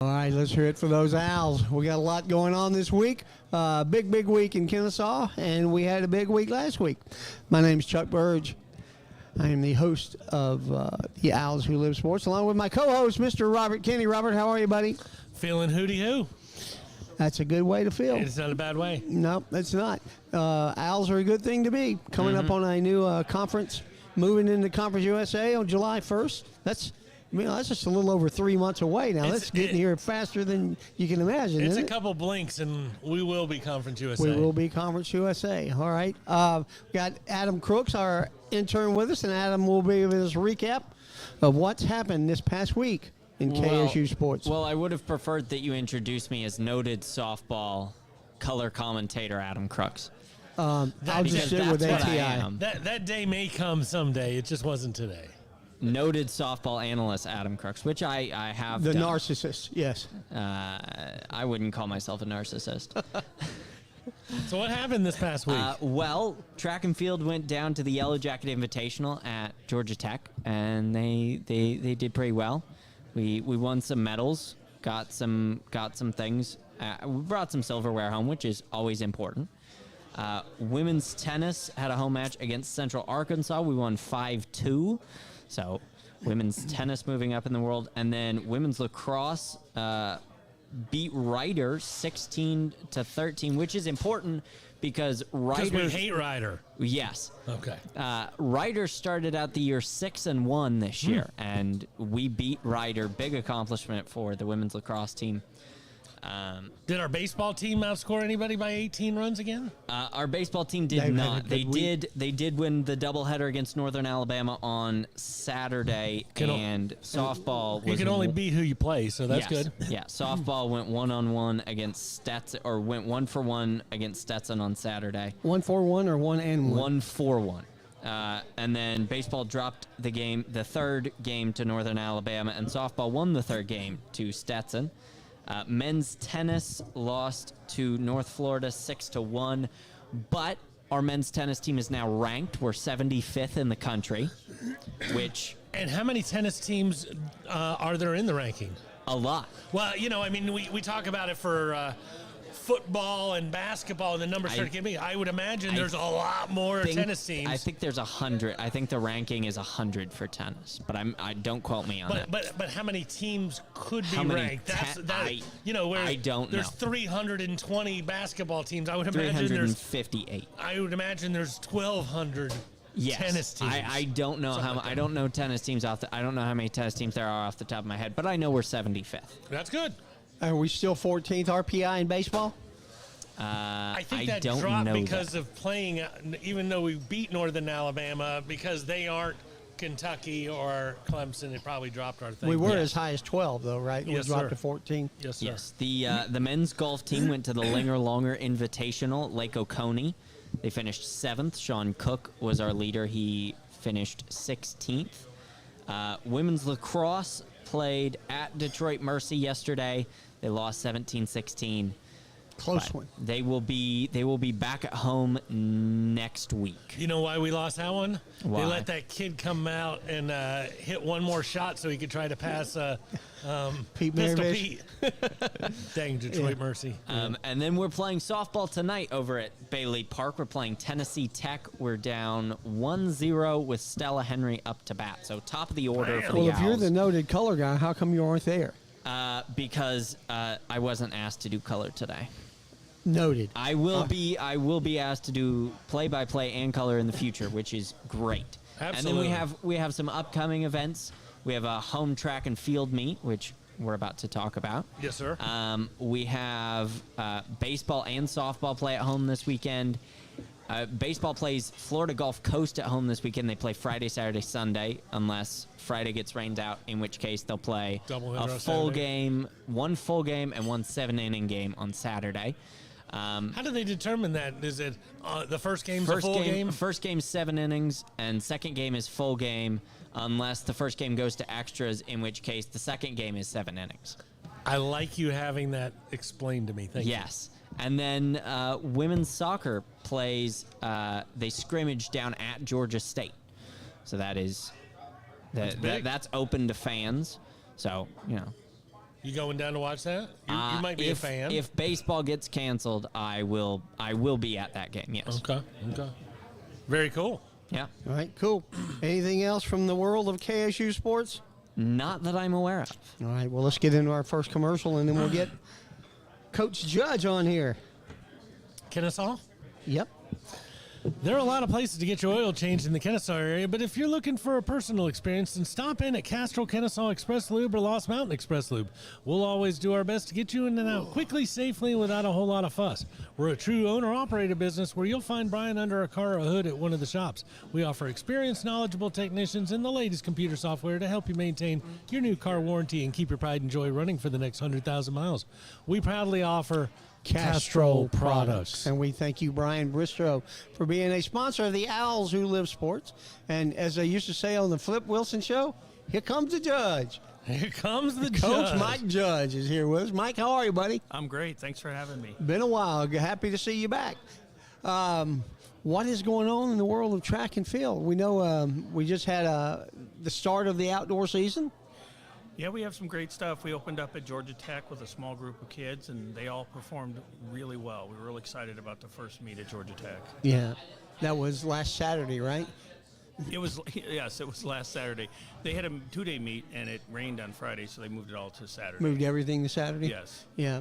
All right, let's hear it for those Owls. We got a lot going on this week. Big week in Kennesaw, and we had a big week last week. My name is Chuck Burge. I am the host of the Owls Who Live Sports, along with my co-host, Mr. Robert Kenny. Robert, how are you, buddy? Feeling hooty-hoo. That's a good way to feel. It's not a bad way. No, it's not. Owls are a good thing to be. Coming up on a new conference, moving into Conference USA on July 1st. That's just a little over 3 months away now. That's getting here faster than you can imagine. It's isn't a it? couple blinks, and we will be Conference USA. We will be Conference USA. All right. We got Adam Crooks, our intern, with us, and Adam will be with us a recap of what's happened this past week in KSU sports. Well, I would have preferred that you introduce me as noted softball color commentator Adam Crooks. I'll just sit with ATI. That day may come someday. It just wasn't today. Noted softball analyst Adam Crooks, which I have The done. narcissist, yes. I wouldn't call myself a narcissist. So what happened this past week? Well, track and field went down to the Yellow Jacket Invitational at Georgia Tech, and they did pretty well. We won some medals, got some things. We brought some silverware home, which is always important. Women's tennis had a home match against Central Arkansas. We won 5-2. So women's tennis moving up in the world. And then women's lacrosse beat Ryder 16-13, which is important because Ryder. Because we hate Ryder. Yes. Okay. Ryder started out the year 6-1 this year, and we beat Ryder. Big accomplishment for the women's lacrosse team. Did our baseball team outscore anybody by 18 runs again? Our baseball team did not. They did win the doubleheader against Northern Alabama on Saturday, and softball. You can only beat who you play, so that's good. Yeah, softball went 1-on-1 against Stetson, or went 1-for-1 against Stetson on Saturday. 1-for-1 or 1-and-1? 1-for-1. And then baseball dropped the third game to Northern Alabama, and softball won the third game to Stetson. Men's tennis lost to North Florida 6-1, but our men's tennis team is now ranked. We're 75th in the country, which... And how many tennis teams are there in the ranking? A lot. Well, we talk about it for football and basketball, and the numbers start getting big. I would imagine there's a lot more tennis teams. I think there's 100. I think the ranking is 100 for tennis, but I don't quote me on that. But how many teams could be ranked? I don't know. There's 320 basketball teams. I would imagine 358. I would imagine there's 1,200 tennis teams. I don't know I don't know tennis teams I don't know how many tennis teams there are off the top of my head, but I know we're 75th. That's good. Are we still 14th RPI in baseball? I think that dropped because of playing, even though we beat Northern Alabama, because they aren't Kentucky or Clemson, it probably dropped our thing. We were as high as 12, though, right? Yes, we dropped sir. to 14. Yes, sir. Yes. The men's golf team went to the Linger Longer Invitational, Lake Oconee. They finished 7th. Sean Cook was our leader. He finished 16th. Women's lacrosse played at Detroit Mercy yesterday. They lost 17-16. Close one. They will be back at home next week. You know why we lost that one? Why? They let that kid come out and hit one more shot so he could try to pass Pete Pistol Maravich. Pete. Dang, Detroit Mercy. And then we're playing softball tonight over at Bailey Park. We're playing Tennessee Tech. We're down 1-0 with Stella Henry up to bat. So top of the order for the Well, Owls. if you're the noted color guy, how come you aren't there? Because I wasn't asked to do color today. Noted. I will be asked to do play-by-play and color in the future, which is great. Absolutely. And then we have some upcoming events. We have a home track and field meet, which we're about to talk about. Yes, sir. We have baseball and softball play at home this weekend. Baseball plays Florida Gulf Coast at home this weekend. They play Friday, Saturday, Sunday, unless Friday gets rained out, in which case they'll play a full game, one full game, and one 7-inning game on Saturday. How do they determine that? Is it the first game's a full game? First game's 7 innings, and second game is full game, unless the first game goes to extras, in which case the second game is 7 innings. I like you having that explained to me. Thank you. Yes. And then women's soccer plays, they scrimmage down at Georgia State. So that's open to fans. So, You going down to watch that? You might be a fan. If baseball gets canceled, I will be at that game. Yes. Okay. Very cool. Yeah. All right, cool. Anything else from the world of KSU sports? Not that I'm aware of. All right, well, let's get into our first commercial, and then we'll get Coach Judge on here. Kennesaw? Yep. There are a lot of places to get your oil changed in the Kennesaw area, but if you're looking for a personal experience, then stop in at Castrol Kennesaw Express Lube or Lost Mountain Express Lube. We'll always do our best to get you in and out quickly, safely, and without a whole lot of fuss. We're a true owner-operator business where you'll find Brian under a car or a hood at one of the shops. We offer experienced, knowledgeable technicians and the latest computer software to help you maintain your new car warranty and keep your pride and joy running for the next 100,000 miles. We proudly offer Castrol products. And we thank you, Brian Bristow, for being a sponsor of the Owls Who Live Sports. And as they used to say on the Flip Wilson Show, here comes the judge. Here comes the Coach judge. Mike Judge is here with us. Mike, how are you, buddy? I'm great. Thanks for having me. Been a while. Happy to see you back. What is going on in the world of track and field? We know we just had the start of the outdoor season. Yeah, we have some great stuff. We opened up at Georgia Tech with a small group of kids, and they all performed really well. We were really excited about the first meet at Georgia Tech. Yeah, that was last Saturday, right? It was last Saturday. They had a 2-day meet, and it rained on Friday, so they moved it all to Saturday. Moved everything to Saturday? Yes. Yeah.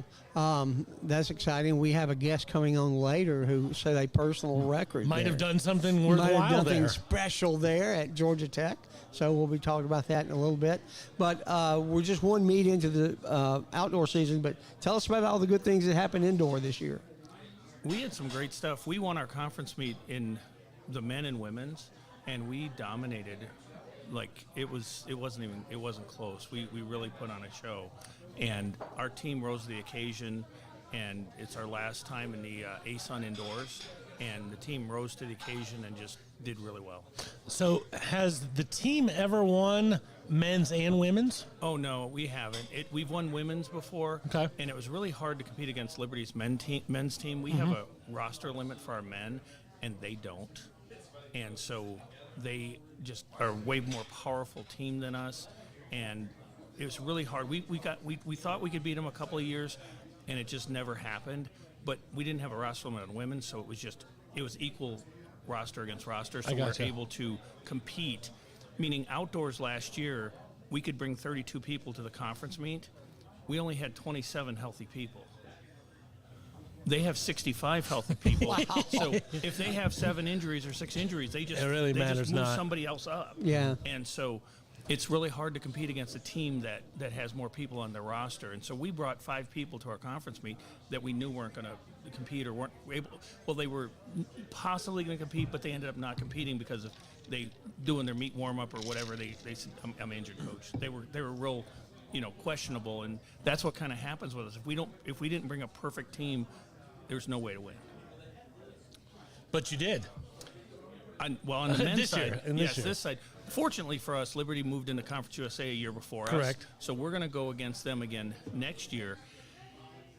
That's exciting. We have a guest coming on later who set a personal record. Might there. have done something worthwhile Might have done there. something special there at Georgia Tech. So we'll be talking about that in a little bit. But we're just one meet into the outdoor season. But tell us about all the good things that happened indoor this year. We had some great stuff. We won our conference meet in the men and women's, and we dominated. Like it wasn't close. We really put on a show, and our team rose to the occasion. And it's our last time in the ASUN indoors, and the team rose to the occasion and just did really well. So has the team ever won men's and women's? Oh, no, we haven't. We've won women's before, okay, and it was really hard to compete against Liberty's men's team. We have a roster limit for our men, and they don't. And so they just are a way more powerful team than us, and it was really hard. We thought we could beat them a couple of years, and it just never happened. But we didn't have a roster limit on women, so it was equal roster against roster, so we're able to compete. Meaning outdoors last year, we could bring 32 people to the conference meet. We only had 27 healthy people. They have 65 healthy people. Wow. So if they have 7 injuries or 6 injuries, they just move somebody else up. Yeah. And so it's really hard to compete against a team that has more people on their roster. And so we brought 5 people to our conference meet that we knew weren't going to compete or weren't able. Well, they were possibly going to compete, but they ended up not competing because of they doing their meet warm up or whatever. They said, "I'm injured, coach." They were real, questionable, and that's what kind of happens with us. If we didn't bring a perfect team, there's no way to win. But you did. On the men's side, this year. this side. Fortunately for us, Liberty moved into Conference USA a year before us. Correct. So we're going to go against them again next year.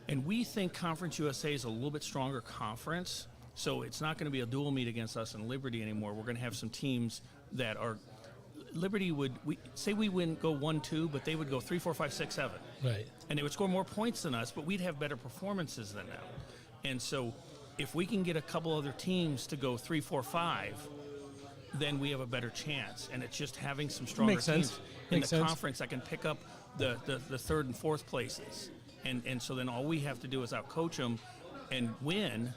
And we think Conference USA is a little bit stronger conference. So it's not going to be a dual meet against us and Liberty anymore. We're going to have some teams that are – Liberty would – we wouldn't go 1-2, but they would go 3, 4, 5, 6, 7. Right. And they would score more points than us, but we'd have better performances than them. And so if we can get a couple other teams to go 3, 4, 5 – then we have a better chance. And it's just having some stronger teams in the conference that can pick up the 3rd and 4th places. And so then all we have to do is outcoach them and win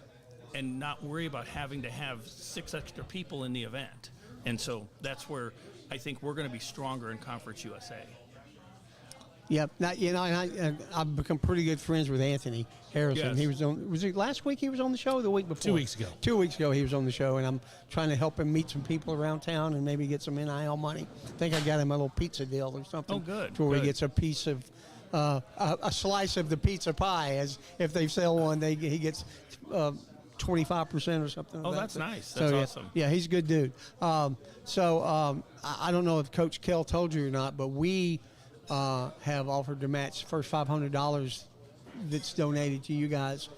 and not worry about having to have 6 extra people in the event. And so that's where I think we're going to be stronger in Conference USA. Yep. Now, I've become pretty good friends with Anthony Harrison. Yes. Was it last week he was on the show or the week before? 2 weeks ago. 2 weeks ago he was on the show, and I'm trying to help him meet some people around town and maybe get some NIL money. I think I got him a little pizza deal or something. Oh, good. To where he gets a piece of, a slice of the pizza pie. As if they sell one, he gets 25% or something. Oh, that's nice. That's awesome. Yeah, he's a good dude. I don't know if Coach Kell told you or not, but we have offered to match the first $500 that's donated to you guys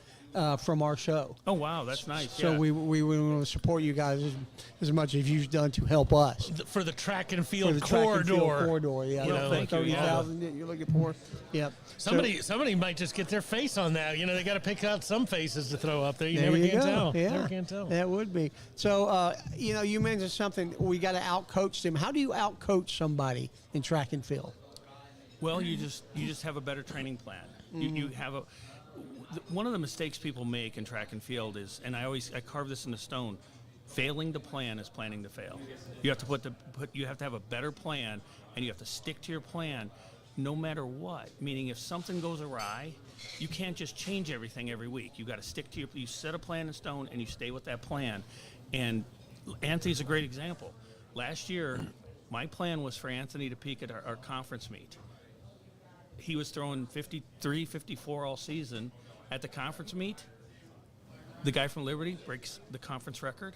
from our show. Oh wow, that's nice. So yeah. we want to support you guys as much as you've done to help us. For the track and For field the track and field corridor. corridor, yeah. Well, thank you, yeah. 30,000 that you're looking for. Yep. Somebody might just get their face on that. They got to pick out some faces to throw up there. You There never you can go. tell. Yeah, Never can tell. that would be. So, you mentioned something. We got to outcoach them. How do you outcoach somebody in track and field? Well, you just have a better training plan. You have one of the mistakes people make in track and field is, and I carve this into stone. Failing to plan is planning to fail. You have to you have to have a better plan, and you have to stick to your plan, no matter what. Meaning, if something goes awry, you can't just change everything every week. You got to stick to you set a plan in stone, and you stay with that plan. And Anthony's a great example. Last year, my plan was for Anthony to peak at our conference meet. He was throwing 53, 54 all season. At the conference meet, the guy from Liberty breaks the conference record.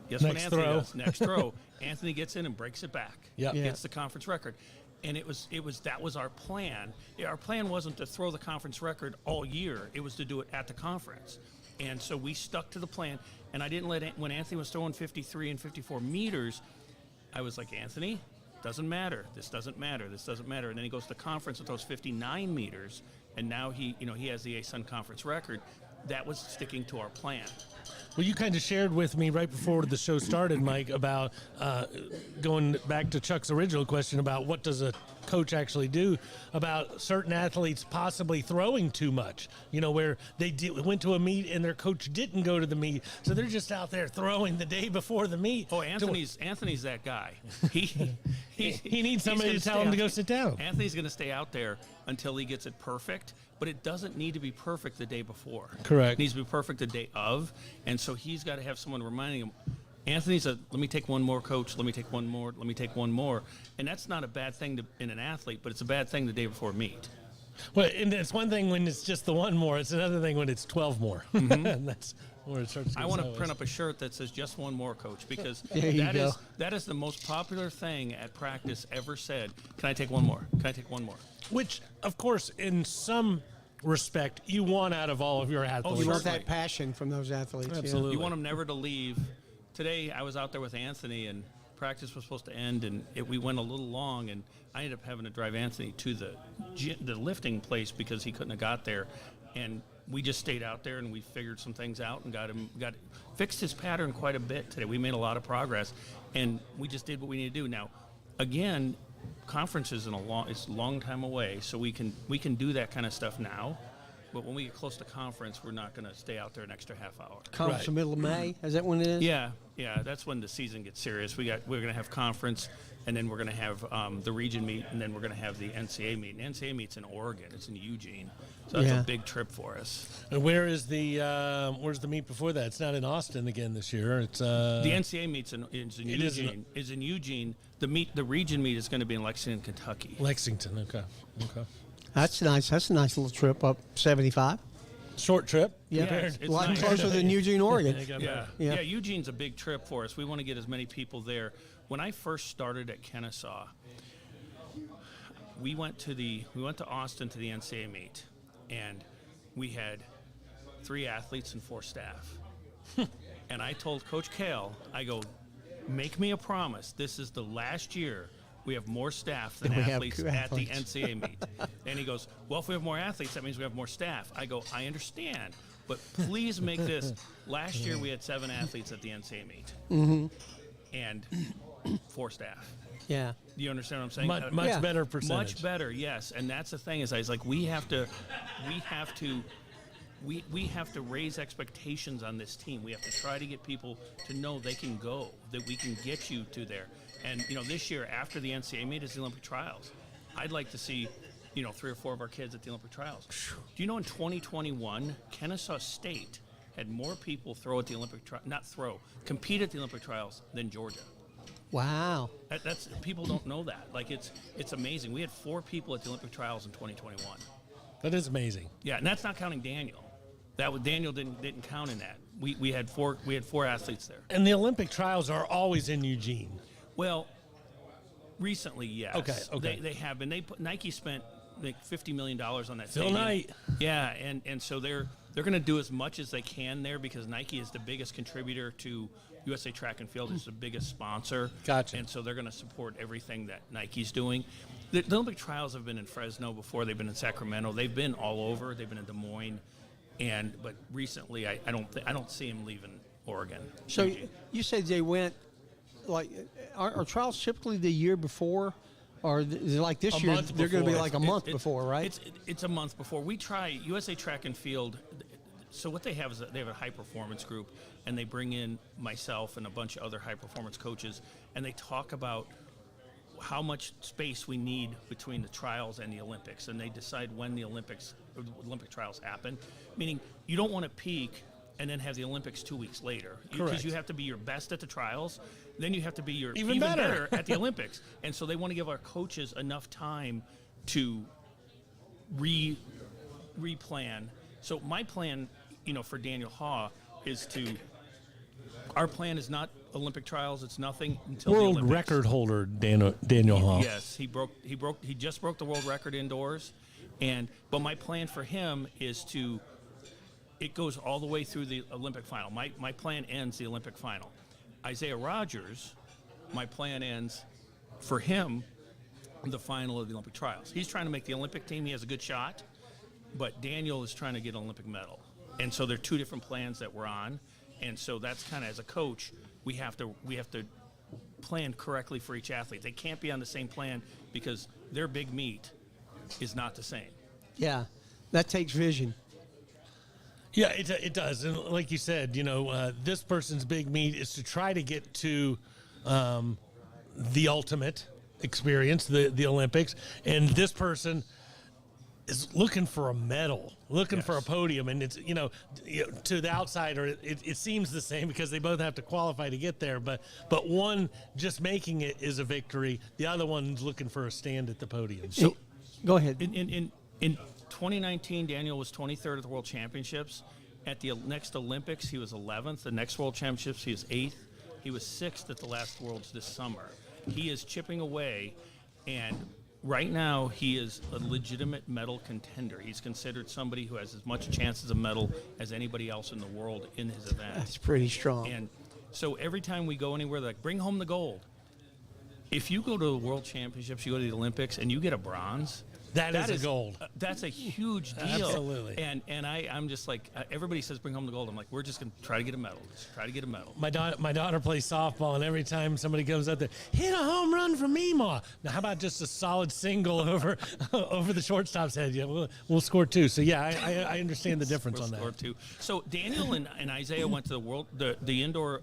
Guess what Next Anthony throw. does? Next throw. Anthony gets in and breaks it back. Yep. Yeah. Gets the conference record. And that was our plan. Our plan wasn't to throw the conference record all year. It was to do it at the conference. And so we stuck to the plan. And I didn't when Anthony was throwing 53 and 54 meters, I was like, Anthony, doesn't matter. This doesn't matter. This doesn't matter. And then he goes to the conference and throws 59 meters. And now he has the A-Sun conference record. That was sticking to our plan. Well, you kind of shared with me right before the show started, Mike, about going back to Chuck's original question about what does a coach actually do about certain athletes possibly throwing too much, where they went to a meet and their coach didn't go to the meet. So they're just out there throwing the day before the meet. Oh, Anthony's that guy. He needs somebody to tell him to go sit down. Anthony's going to stay out there until he gets it perfect, but it doesn't need to be perfect the day before. Correct. It needs to be perfect the day of, and so he's got to have someone reminding him, Anthony's let me take one more, coach, let me take one more, let me take one more. And that's not a bad thing in an athlete, but it's a bad thing the day before meet. Well, and it's one thing when it's just the one more. It's another thing when it's 12 more. And that's where it starts to I go want to sideways. print up a shirt that says just one more, coach, because There you go. that is the most popular thing at practice ever said. Can I take one more? Can I take one more? Which, of course, in some respect, you want out of all of your athletes. You want Certainly. that passion from those athletes. yeah. Absolutely. You want them never to leave. Today, I was out there with Anthony, and practice was supposed to end, and we went a little long, and I ended up having to drive Anthony to the lifting place because he couldn't have got there, and we just stayed out there and we figured some things out and fixed his pattern quite a bit today. We made a lot of progress, and we just did what we need to do. Now, again, conference is it's a long time away, so we can do that kind of stuff now. But when we get close to conference, we're not going to stay out there an extra half hour. Conference Right. in the middle of May. Is that when it is? Yeah, that's when the season gets serious. We're going to have conference, and then we're going to have the region meet, and then we're going to have the NCAA meet. And NCAA meet's in Oregon. It's in Eugene, so that's Yeah. a big trip for us. And where's the meet before that? It's not in Austin again this year. It's The NCAA meet's in It is in- Eugene. Is in Eugene. The region meet is going to be in Lexington, Kentucky. Lexington. Okay. That's nice. That's a nice little trip up 75. Short trip. Yeah, it's a lot nice. closer than Eugene, Oregon. Yeah. Yeah. Eugene's a big trip for us. We want to get as many people there. When I first started at Kennesaw, we went to Austin to the NCAA meet, and we had 3 athletes and 4 staff. And I told Coach Kale, I go, make me a promise. This is the last year we have more staff than We have athletes at the athletes. NCAA meet. And he goes, well, if we have more athletes, that means we have more staff. I go, I understand, but please make this. Last year we had 7 athletes at the NCAA meet and 4 staff. Yeah. Do you understand what I'm saying? Much Yeah. better percentage. Much better, yes. And that's the thing is, I was like, we have to raise expectations on this team. We have to try to get people to know they can go, that we can get you to there. And, this year after the NCAA meet is the Olympic trials. I'd like to see, 3 or 4 of our kids at the Olympic trials. Do you know in 2021, Kennesaw State had more people compete at the Olympic trials than Georgia. Wow. That's people don't know that. Like it's amazing. We had 4 people at the Olympic trials in 2021. That is amazing. Yeah, and that's not counting Daniel. Daniel didn't count in that. We had 4 athletes there. And the Olympic trials are always in Eugene. Well, recently, yes. Okay. They have been. Nike spent like $50 million on that. Phil stadium. Knight. Yeah, and so they're going to do as much as they can there because Nike is the biggest contributor to USA Track and Field. It's the biggest sponsor. Gotcha. And so they're going to support everything that Nike's doing. The Olympic trials have been in Fresno before. They've been in Sacramento. They've been all over. They've been in Des Moines. But recently, I don't see him leaving Oregon. So you said they went, like, are trials typically the year before? Or is it like this year, they're going to be like a month before, right? It's a month before. We try USA Track and Field. So what they have is they have a high-performance group, and they bring in myself and a bunch of other high-performance coaches, and they talk about how much space we need between the trials and the Olympics, and they decide when the Olympic trials happen, meaning you don't want to peak and then have the Olympics 2 weeks later. Because you have to be your best at the trials, then you have to be your even better at the Olympics. And so they want to give our coaches enough time to replan. So my plan, for Daniel Haw is our plan is not Olympic trials. It's nothing until world the Olympics. record holder Daniel Haw. Yes, he just broke the world record indoors, but my plan for him is it goes all the way through the Olympic final. My plan ends the Olympic final. Isaiah Rogers, my plan ends for him the final of the Olympic trials. He's trying to make the Olympic team. He has a good shot, but Daniel is trying to get an Olympic medal. And so there are two different plans that we're on. And so that's kind of, as a coach, we have to plan correctly for each athlete. They can't be on the same plan because their big meet is not the same. Yeah, that takes vision. Yeah, it does. And like you said, this person's big meet is to try to get to the ultimate experience, the Olympics. And this person is looking for a medal, looking for a podium. And it's, to the outsider, it seems the same because they both have to qualify to get there. But one just making it is a victory. The other one's looking for a stand at the podium. So go ahead. In 2019, Daniel was 23rd at the World Championships. At the next Olympics, he was 11th. The next World Championships, he was 8th. He was 6th at the last Worlds this summer. He is chipping away, and right now he is a legitimate medal contender. He's considered somebody who has as much chance as a medal as anybody else in the world in his event. That's pretty strong. And so every time we go anywhere, they're like, bring home the gold. If you go to the World Championships, you go to the Olympics, and you get a bronze, that is a gold. That's a huge deal. Absolutely. And I'm just like, everybody says bring home the gold. I'm like, we're just going to try to get a medal. Just try to get a medal. My daughter plays softball, and every time somebody comes out there, hit a home run for me, Ma. Now, how about just a solid single over the shortstop's head? Yeah, we'll score two. So, yeah, I understand the difference on that. Score two. So, Daniel and Isaiah went to the indoor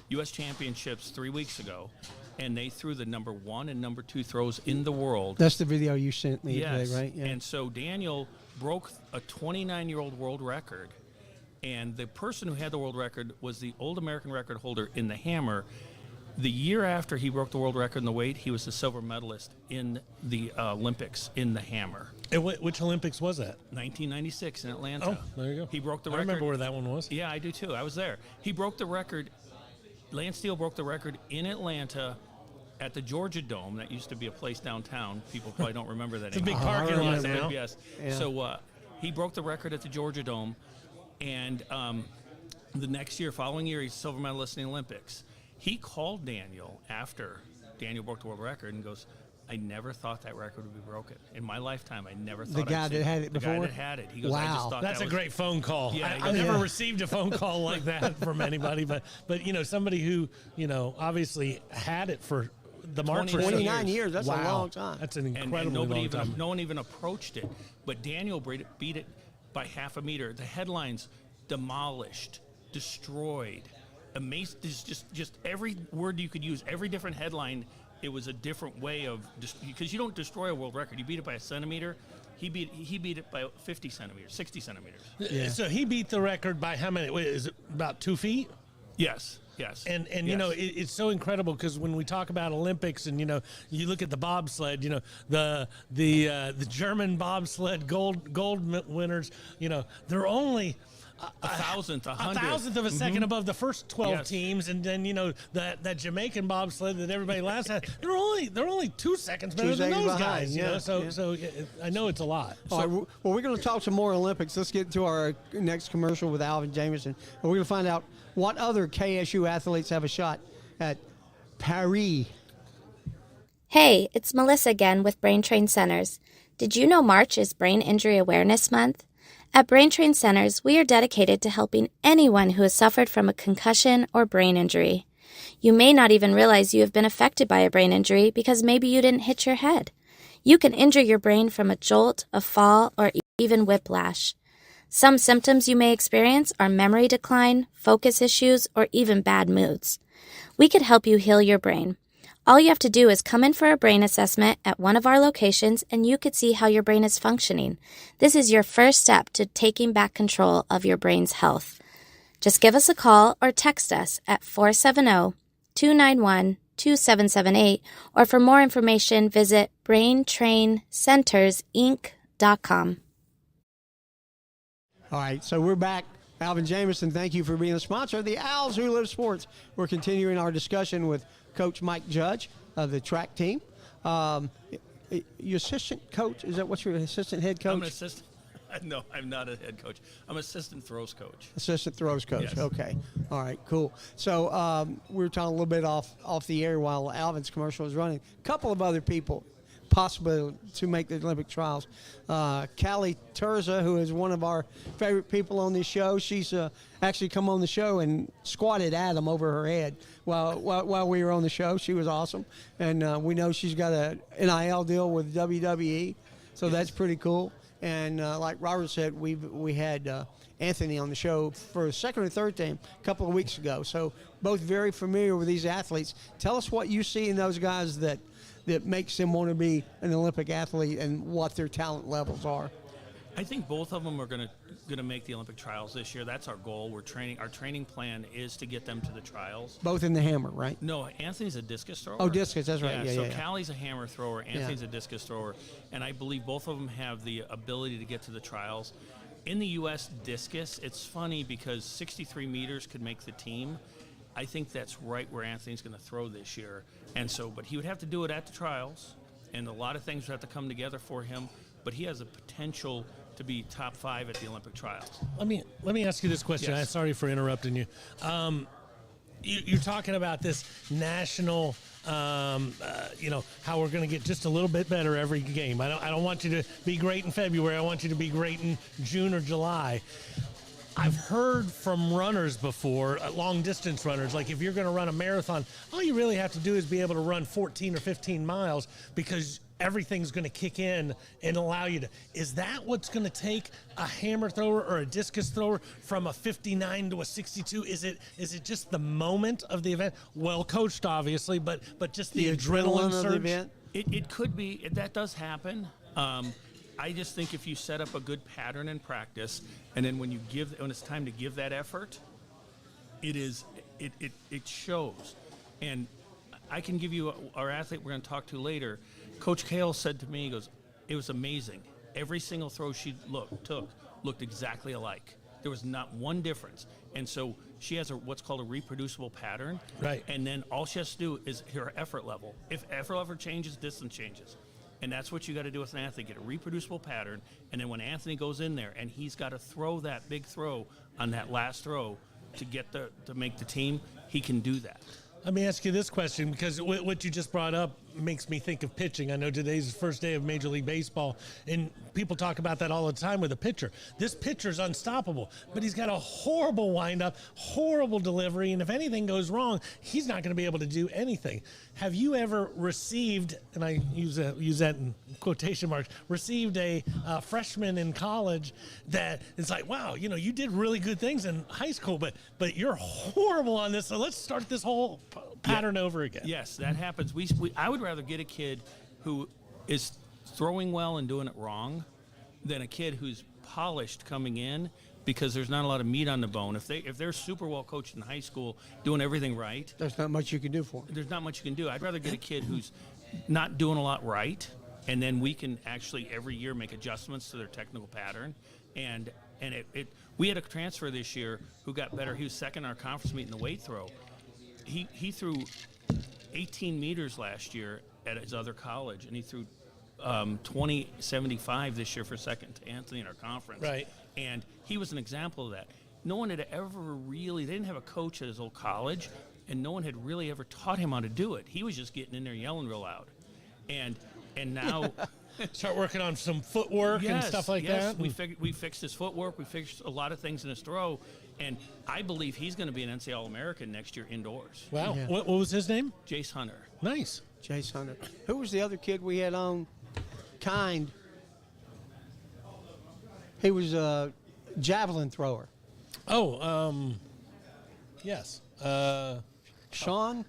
U.S. Championships 3 weeks ago. And they threw the number 1 and number 2 throws in the world. That's the video you sent me yes. today, right? Yeah. And so Daniel broke a 29-year-old world record. And the person who had the world record was the old American record holder in the hammer. The year after he broke the world record in the weight, he was the silver medalist in the Olympics in the hammer. And which Olympics was that? 1996 in Atlanta. Oh, there you go. He broke the record. I remember where that one was. Yeah, I do too. I was there. He broke the record. Lance Steele broke the record in Atlanta at the Georgia Dome. That used to be a place downtown. People probably don't remember that. It's a big parking lot now. Yes. Yeah. So he broke the record at the Georgia Dome, and the next year, following year, he's a silver medalist in the Olympics. He called Daniel after Daniel broke the world record and goes, I never thought that record would be broken. In my lifetime, I never thought The guy that had it before? The guy that had it. He goes, I just Wow. thought That's a great phone call. Yeah, I never received a phone call like that from anybody, but somebody who, obviously had it for the mark for 29 years. That's wow. a long time. That's an and incredibly long time. no one even approached it. But Daniel beat it by half a meter. The headlines, demolished, destroyed, amazed. Just every word you could use, every different headline, it was a different way of, because you don't destroy a world record. You beat it by a centimeter. He beat it by 50 centimeters, 60 centimeters. Yeah. So he beat the record by how many? Wait, is it about 2 feet? Yes. And yes. it's so incredible because when we talk about Olympics and you look at the bobsled, the German bobsled gold winners, they're only a thousandth, a a hundredth. thousandth of a second above the first 12 Yes. teams, and then that Jamaican bobsled that everybody laughs at. They're only 2 seconds better than seconds those behind, guys. yeah, So I know it's a lot. All right, well, we're going to talk some more Olympics. Let's get to our next commercial with Alvin Jamison. And we're going to find out what other KSU athletes have a shot at Paris. Hey, it's Melissa again with Brain Train Centers. Did you know March is Brain Injury Awareness Month? At Brain Train Centers, we are dedicated to helping anyone who has suffered from a concussion or brain injury. You may not even realize you have been affected by a brain injury because maybe you didn't hit your head. You can injure your brain from a jolt, a fall, or even whiplash. Some symptoms you may experience are memory decline, focus issues, or even bad moods. We could help you heal your brain. All you have to do is come in for a brain assessment at one of our locations and you could see how your brain is functioning. This is your first step to taking back control of your brain's health. Just give us a call or text us at 470-291-2778, or for more information, visit braintraincentersinc.com. All right, so we're back. Alvin Jamison, thank you for being a sponsor of the Owls Who Live Sports. We're continuing our discussion with Coach Mike Judge of the track team. Your assistant coach, is that what your assistant head coach? I'm an assistant. No, I'm not a head coach. I'm assistant throws coach. Assistant throws coach. Yes. Okay. All right, cool. So we were talking a little bit off the air while Alvin's commercial was running. A couple of other people possible to make the Olympic trials. Callie Terza, who is one of our favorite people on this show, she's actually come on the show and squatted Adam over her head while we were on the show. She was awesome. And we know she's got an NIL deal with WWE, so that's pretty cool. And like Robert said, we had Anthony on the show for a second or third time a couple of weeks ago. So both very familiar with these athletes. Tell us what you see in those guys that makes them want to be an Olympic athlete and what their talent levels are. I think both of them are going to make the Olympic trials this year. That's our goal. Our training plan is to get them to the trials. Both in the hammer, right? No, Anthony's a discus thrower. Oh, discus, that's right. So yeah. Callie's a hammer thrower, Anthony's a discus thrower, and I believe both of them have the ability to get to the trials. In the U.S. discus, it's funny because 63 meters could make the team. I think that's right where Anthony's going to throw this year. And so, but he would have to do it at the trials, and a lot of things would have to come together for him, but he has a potential to be top 5 at the Olympic trials. Let me ask you this question. Yes. I'm sorry for interrupting you. You're talking about this national, how we're going to get just a little bit better every game. I don't want you to be great in February. I want you to be great in June or July. I've heard from runners before, long distance runners, like if you're going to run a marathon, all you really have to do is be able to run 14 or 15 miles because everything's going to kick in and allow you to. Is that what's going to take a hammer thrower or a discus thrower from a 59 to a 62? Is it just the moment of the event? Well coached, obviously, but just the adrenaline of surge? the event. It could be. That does happen. I just think if you set up a good pattern in practice, and then when it's time to give that effort, it shows. And I can give you our athlete we're going to talk to later. Coach Kale said to me, he goes, it was amazing. Every single throw she took looked exactly alike. There was not one difference. And so she has what's called a reproducible pattern. Right. And then all she has to do is her effort level. If effort level changes, distance changes. And that's what you got to do with an athlete, get a reproducible pattern. And then when Anthony goes in there and he's got to throw that big throw on that last throw to make the team, he can do that. Let me ask you this question, because what you just brought up makes me think of pitching. I know today's the first day of Major League Baseball, and people talk about that all the time with a pitcher. This pitcher's unstoppable, but he's got a horrible windup, horrible delivery, and if anything goes wrong, he's not going to be able to do anything. Have you ever received, and I use that in quotation marks, received a freshman in college that is like, wow, you did really good things in high school, but you're horrible on this, so let's start this whole pattern over again. Yes, that happens. I would rather get a kid who is throwing well and doing it wrong than a kid who's polished coming in, because there's not a lot of meat on the bone. If they're super well coached in high school, doing everything right, There's not much you can do for them. there's not much you can do. I'd rather get a kid who's not doing a lot right, and then we can actually every year make adjustments to their technical pattern. And And we had a transfer this year who got better. He was second in our conference meet in the weight throw. He threw 18 meters last year at his other college, and he threw 20.75 this year for second to Anthony in our conference. Right. And he was an example of that. No one had ever really, they didn't have a coach at his old college, and no one had really ever taught him how to do it. He was just getting in there yelling real loud. And now... Start working on some footwork and stuff like that. We fixed his footwork. We fixed a lot of things in his throw, and I believe he's going to be an NCAA All-American next year indoors. Wow. Yeah. What was his name? Jace Hunter. Nice. Jace Hunter. Who was the other kid we had on? Kind. He was a javelin thrower. Oh, yes. Sean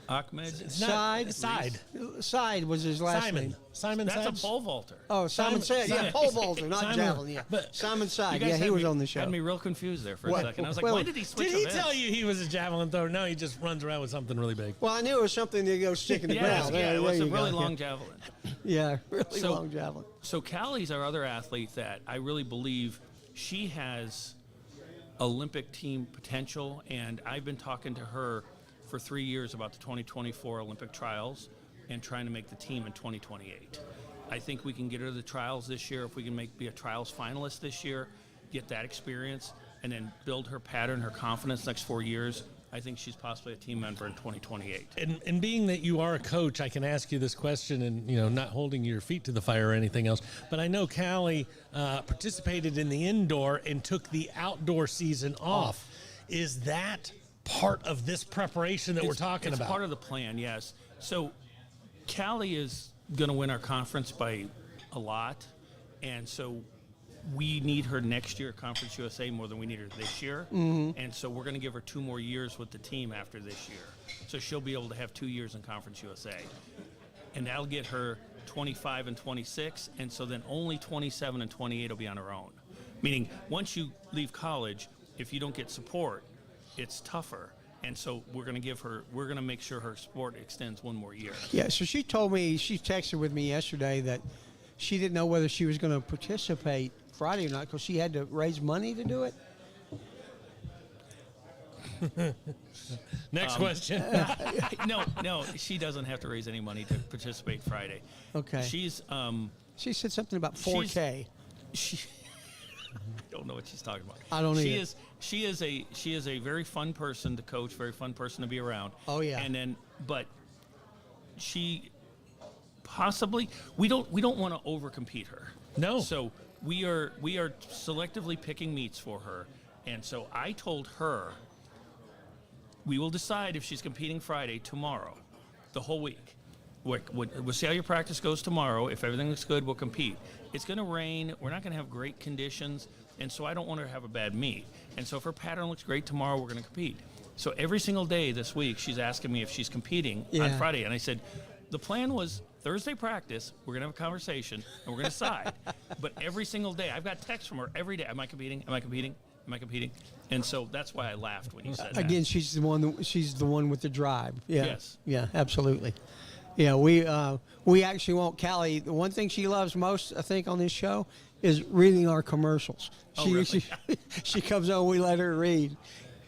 Ahmed. Side was his last Simon. name. Simon That's Sides? a pole vaulter. Oh, Simon Side. Yeah, pole vaulter, not Simon, javelin. Yeah, but- Simon You Side. guys Yeah, he had was me- on the show. Had me real confused there for a Well, second. I was like, well, why did he switch Did he events? tell you he was a javelin thrower? No, he just runs around with something really big. Well, I knew it was something to go stick in the Yes, ground. yeah, There it was you a go. really long javelin. Yeah, really So- long javelin. So Callie's our other athlete that I really believe she has Olympic team potential, and Be been talking to her for 3 years about the 2024 Olympic trials and trying to make the team in 2028. I think we can get her to the trials this year if we can be a trials finalist this year, get that experience, and then build her pattern, her confidence next 4 years. I think she's possibly a team member in 2028. And being that you are a coach, I can ask you this question, and not holding your feet to the fire or anything else. But I know Callie participated in the indoor and took the outdoor season off. Is that part of this preparation that we're talking about? It's part of the plan, yes. So Callie is going to win our conference by a lot, and so we need her next year at Conference USA more than we need her this year. Mm-hmm. And so we're going to give her 2 more years with the team after this year. So she'll be able to have 2 years in Conference USA. And that'll get her 25 and 26, and so then only 27 and 28 will be on her own. Meaning, once you leave college, if you don't get support, it's tougher. And so we're going to make sure her sport extends 1 more year. Yeah, so she told me, she texted with me yesterday that she didn't know whether she was going to participate Friday or not because she had to raise money to do it. Next question. No, she doesn't have to raise any money to participate Friday. Okay. She said something about 4K. She I don't know what she's talking about. I don't either. She is a very fun person to coach, very fun person to be around. Oh, yeah. And then, but she possibly we don't want to overcompete her. No. So we are selectively picking meets for her, and so I told her we will decide if she's competing Friday tomorrow, the whole week. We'll see how your practice goes tomorrow. If everything looks good, we'll compete. It's going to rain. We're not going to have great conditions, and so I don't want her to have a bad meet. And so if her pattern looks great tomorrow, we're going to compete. So every single day this week, she's asking me if she's competing on Friday. And I said, the plan was Thursday practice, we're going to have a conversation, and we're going to decide. But every single day, I've got texts from her every day. Am I competing? Am I competing? Am I competing? And so that's why I laughed when you said that. Again, she's the one with the drive. Yeah. Yes. Yeah, absolutely. Yeah, we actually want Callie. The one thing she loves most, I think, on this show is reading our commercials. Really? She comes on, we let her read,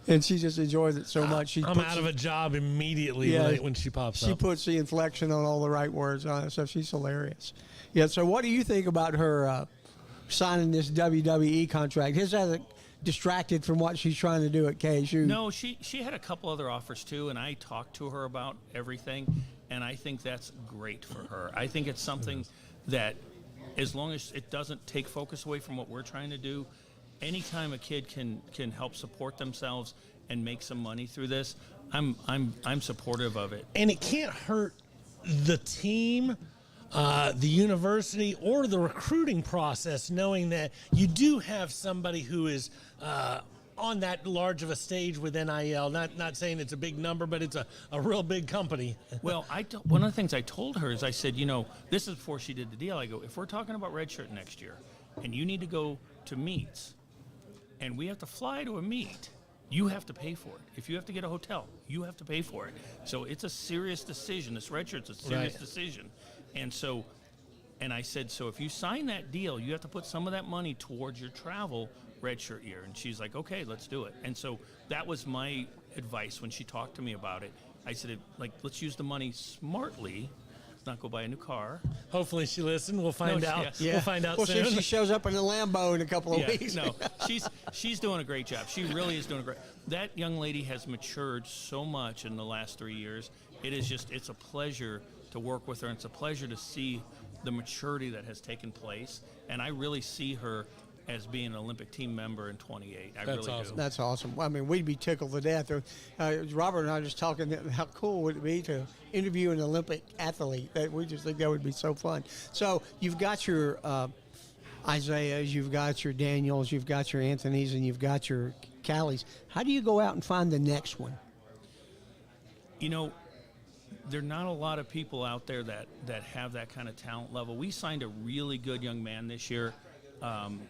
and she just enjoys it so much. I'm out of a job immediately when she pops up. She puts the inflection on all the right words on it, so she's hilarious. Yeah, so what do you think about her signing this WWE contract? Has that distracted from what she's trying to do at KSU? No, she had a couple other offers too, and I talked to her about everything, and I think that's great for her. I think it's something that, as long as it doesn't take focus away from what we're trying to do, anytime a kid can help support themselves and make some money through this, I'm supportive of it. And it can't hurt the team, the university, or the recruiting process, knowing that you do have somebody who is on that large of a stage with NIL. Not saying it's a big number, but it's a real big company. Well, one of the things I told her is I said, this is before she did the deal. I go, if we're talking about redshirt next year and you need to go to meets and we have to fly to a meet, you have to pay for it. If you have to get a hotel, you have to pay for it. So it's a serious decision. This redshirt's a serious decision. And And I said, so if you sign that deal, you have to put some of that money towards your travel redshirt year. And she's like, okay, let's do it. And so that was my advice when she talked to me about it. I said, let's use the money smartly, not go buy a new car. Hopefully she listened. We'll find out. Yeah. We'll find out We'll soon. see if she shows up in a Lambo in a couple of weeks. No, she's doing a great job. She really is doing a great. That young lady has matured so much in the last 3 years. It's a pleasure to work with her. And it's a pleasure to see the maturity that has taken place. And I really see her as being an Olympic team member in 28. I That's really awesome. do. That's awesome. I mean, we'd be tickled to death. Robert and I were just talking, how cool would it be to interview an Olympic athlete? We just think that would be so fun. So you've got your Isaiahs, you've got your Daniels, you've got your Anthonys, and you've got your Callies. How do you go out and find the next one? You know, there are not a lot of people out there that have that kind of talent level. We signed a really good young man this year,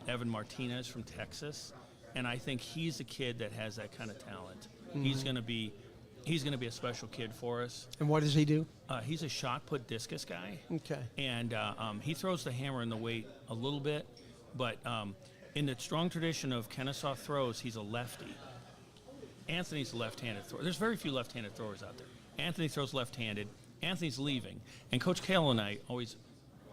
Evan Martinez from Texas, and I think he's a kid that has that kind of talent. Mm-hmm. He's going to be a special kid for us. And what does he do? He's a shot put discus guy. Okay. And he throws the hammer and the weight a little bit, but in the strong tradition of Kennesaw throws, he's a lefty. Anthony's a left-handed thrower. There's very few left-handed throwers out there. Anthony throws left-handed. Anthony's leaving. And Coach Kale and I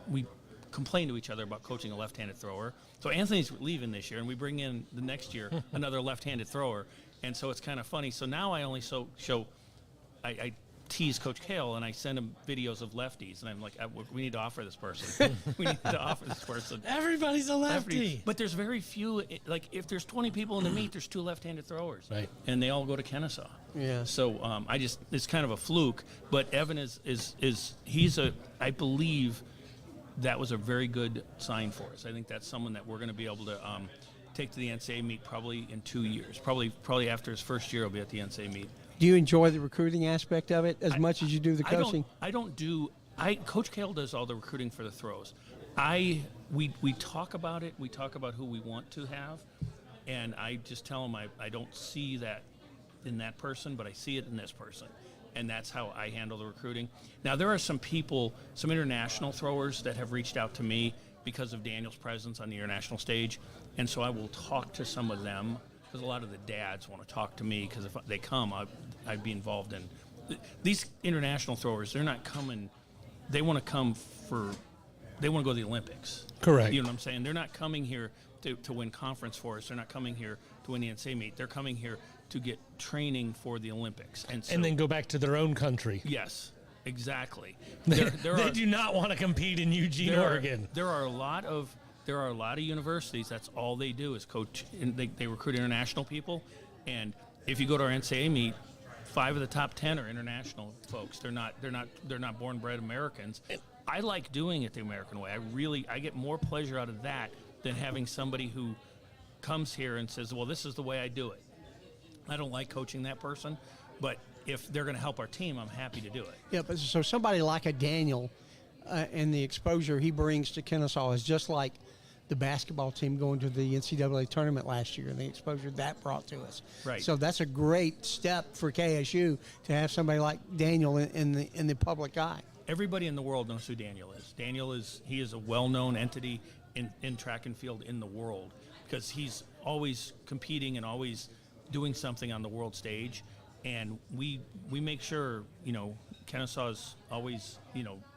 we complain to each other about coaching a left-handed thrower. So Anthony's leaving this year, and we bring in the next year another left-handed thrower. And so it's kind of funny. So now I only I tease Coach Kale, and I send him videos of lefties, and I'm like, we need to offer this person. We need to offer this person. Everybody's a lefty. But there's very few. Like if there's 20 people in the meet, there's 2 left-handed throwers, Right. And they all go to Kennesaw. Yeah. So it's kind of a fluke. But Evan I believe that was a very good sign for us. I think that's someone that we're going to be able to take to the NCAA meet probably in 2 years. Probably after his first year, he'll be at the NCAA meet. Do you enjoy the recruiting aspect of it as much as you do the coaching? Coach Kale does all the recruiting for the throws. We talk about it. We talk about who we want to have, and I just tell him I don't see that in that person, but I see it in this person, and that's how I handle the recruiting. Now there are some international throwers that have reached out to me because of Daniel's presence on the international stage, and so I will talk to some of them. Because a lot of the dads want to talk to me, because if they come, I'd be involved in. These international throwers, they're not coming. They want to come they want to go to the Olympics. Correct. You know what I'm saying? They're not coming here to win conference for us. They're not coming here to win the NCAA meet. They're coming here to get training for the Olympics. And then go back to their own country. Yes, exactly. They do not want to compete in Eugene, Oregon. There are a lot of universities, that's all they do is coach, and they recruit international people. And if you go to our NCAA meet, 5 of the top 10 are international folks. They're not born bred Americans. I like doing it the American way. I get more pleasure out of that than having somebody who comes here and says, well, this is the way I do it. I don't like coaching that person, but if they're going to help our team, I'm happy to do it. Yeah, but so somebody like a Daniel and the exposure he brings to Kennesaw is just like the basketball team going to the NCAA tournament last year and the exposure that brought to us. Right. So that's a great step for KSU to have somebody like Daniel in the public eye. Everybody in the world knows who Daniel is. He is a well-known entity in track and field in the world, because he's always competing and always doing something on the world stage. And we make sure, Kennesaw's always,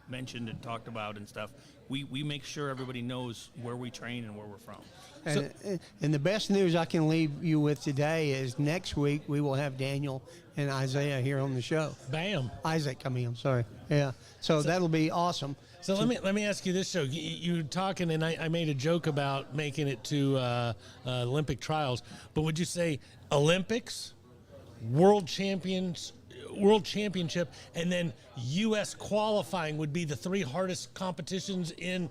mentioned and talked about and stuff. We make sure everybody knows where we train and where we're from. And the best news I can leave you with today is next week we will have Daniel and Isaiah here on the show. Bam. Isaac, I'm sorry. Yeah. So that'll be awesome. So let me ask you this, Joe. You talking, and I made a joke about making it to Olympic trials, but would you say Olympics, World Championship, and then U.S. qualifying would be the 3 hardest competitions in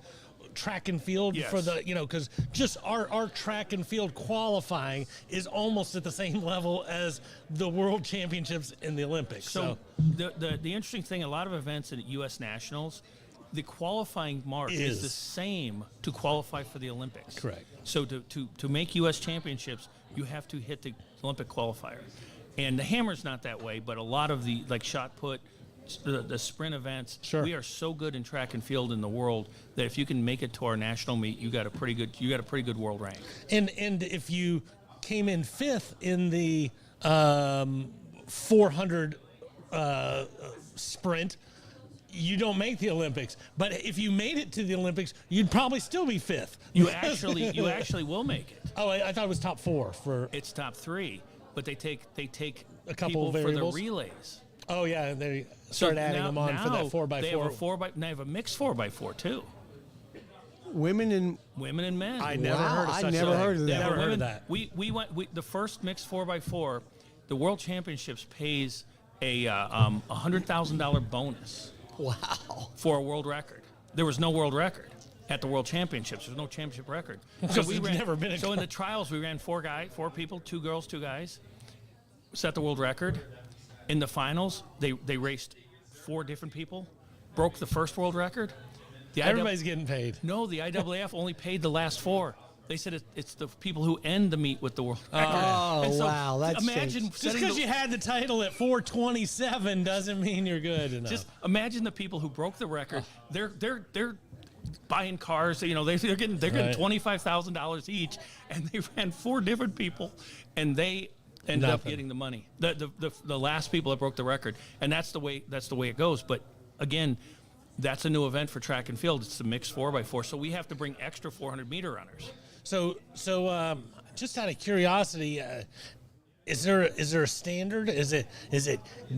track and field? Yes. For the, because just our track and field qualifying is almost at the same level as the World Championships in the Olympics. So the interesting thing, a lot of events at U.S. Nationals, the qualifying mark is the same to qualify for the Olympics. Correct. So to make U.S. championships, you have to hit the Olympic qualifier. And the hammer's not that way, but a lot of the, like shot put, the sprint events. Sure. We are so good in track and field in the world that if you can make it to our national meet, you got a pretty good world rank. And if you came in 5th in the 400 sprint, you don't make the Olympics. But if you made it to the Olympics, you'd probably still be 5th. You actually will make it. Oh, I thought it was top 4 for. It's top 3, but they take A couple people variables? for the relays. Oh yeah, they start adding them on for that 4x4. They have a mixed 4x4 too. Women and Men. I never Wow, heard of I such never a thing. heard of that. Never heard Women- of that. We went the first mixed 4x4. The World Championships pays a $100,000 bonus wow. for a world record. There was no world record at the World Championships. There's no championship record. Because there's never been a So in the trials, we ran 4 people, 2 girls, 2 guys, set the world record. In the finals, they raced 4 different people, broke the first world record. Everybody's getting paid. No, the IAAF only paid the last 4. They said it's the people who end the meet with the world record. Oh, And so wow, that's imagine Just setting because the- you had the title at 427 doesn't mean you're good enough. Just imagine the people who broke the record. They're buying cars. You know, they're getting Right. $25,000 each, and they ran 4 different people, and they ended up Nothing. getting the money. The last people that broke the record, and that's the way it goes. But again, that's a new event for track and field. It's the mixed 4x4. So we have to bring extra 400-meter runners. So just out of curiosity, is there a standard? Is it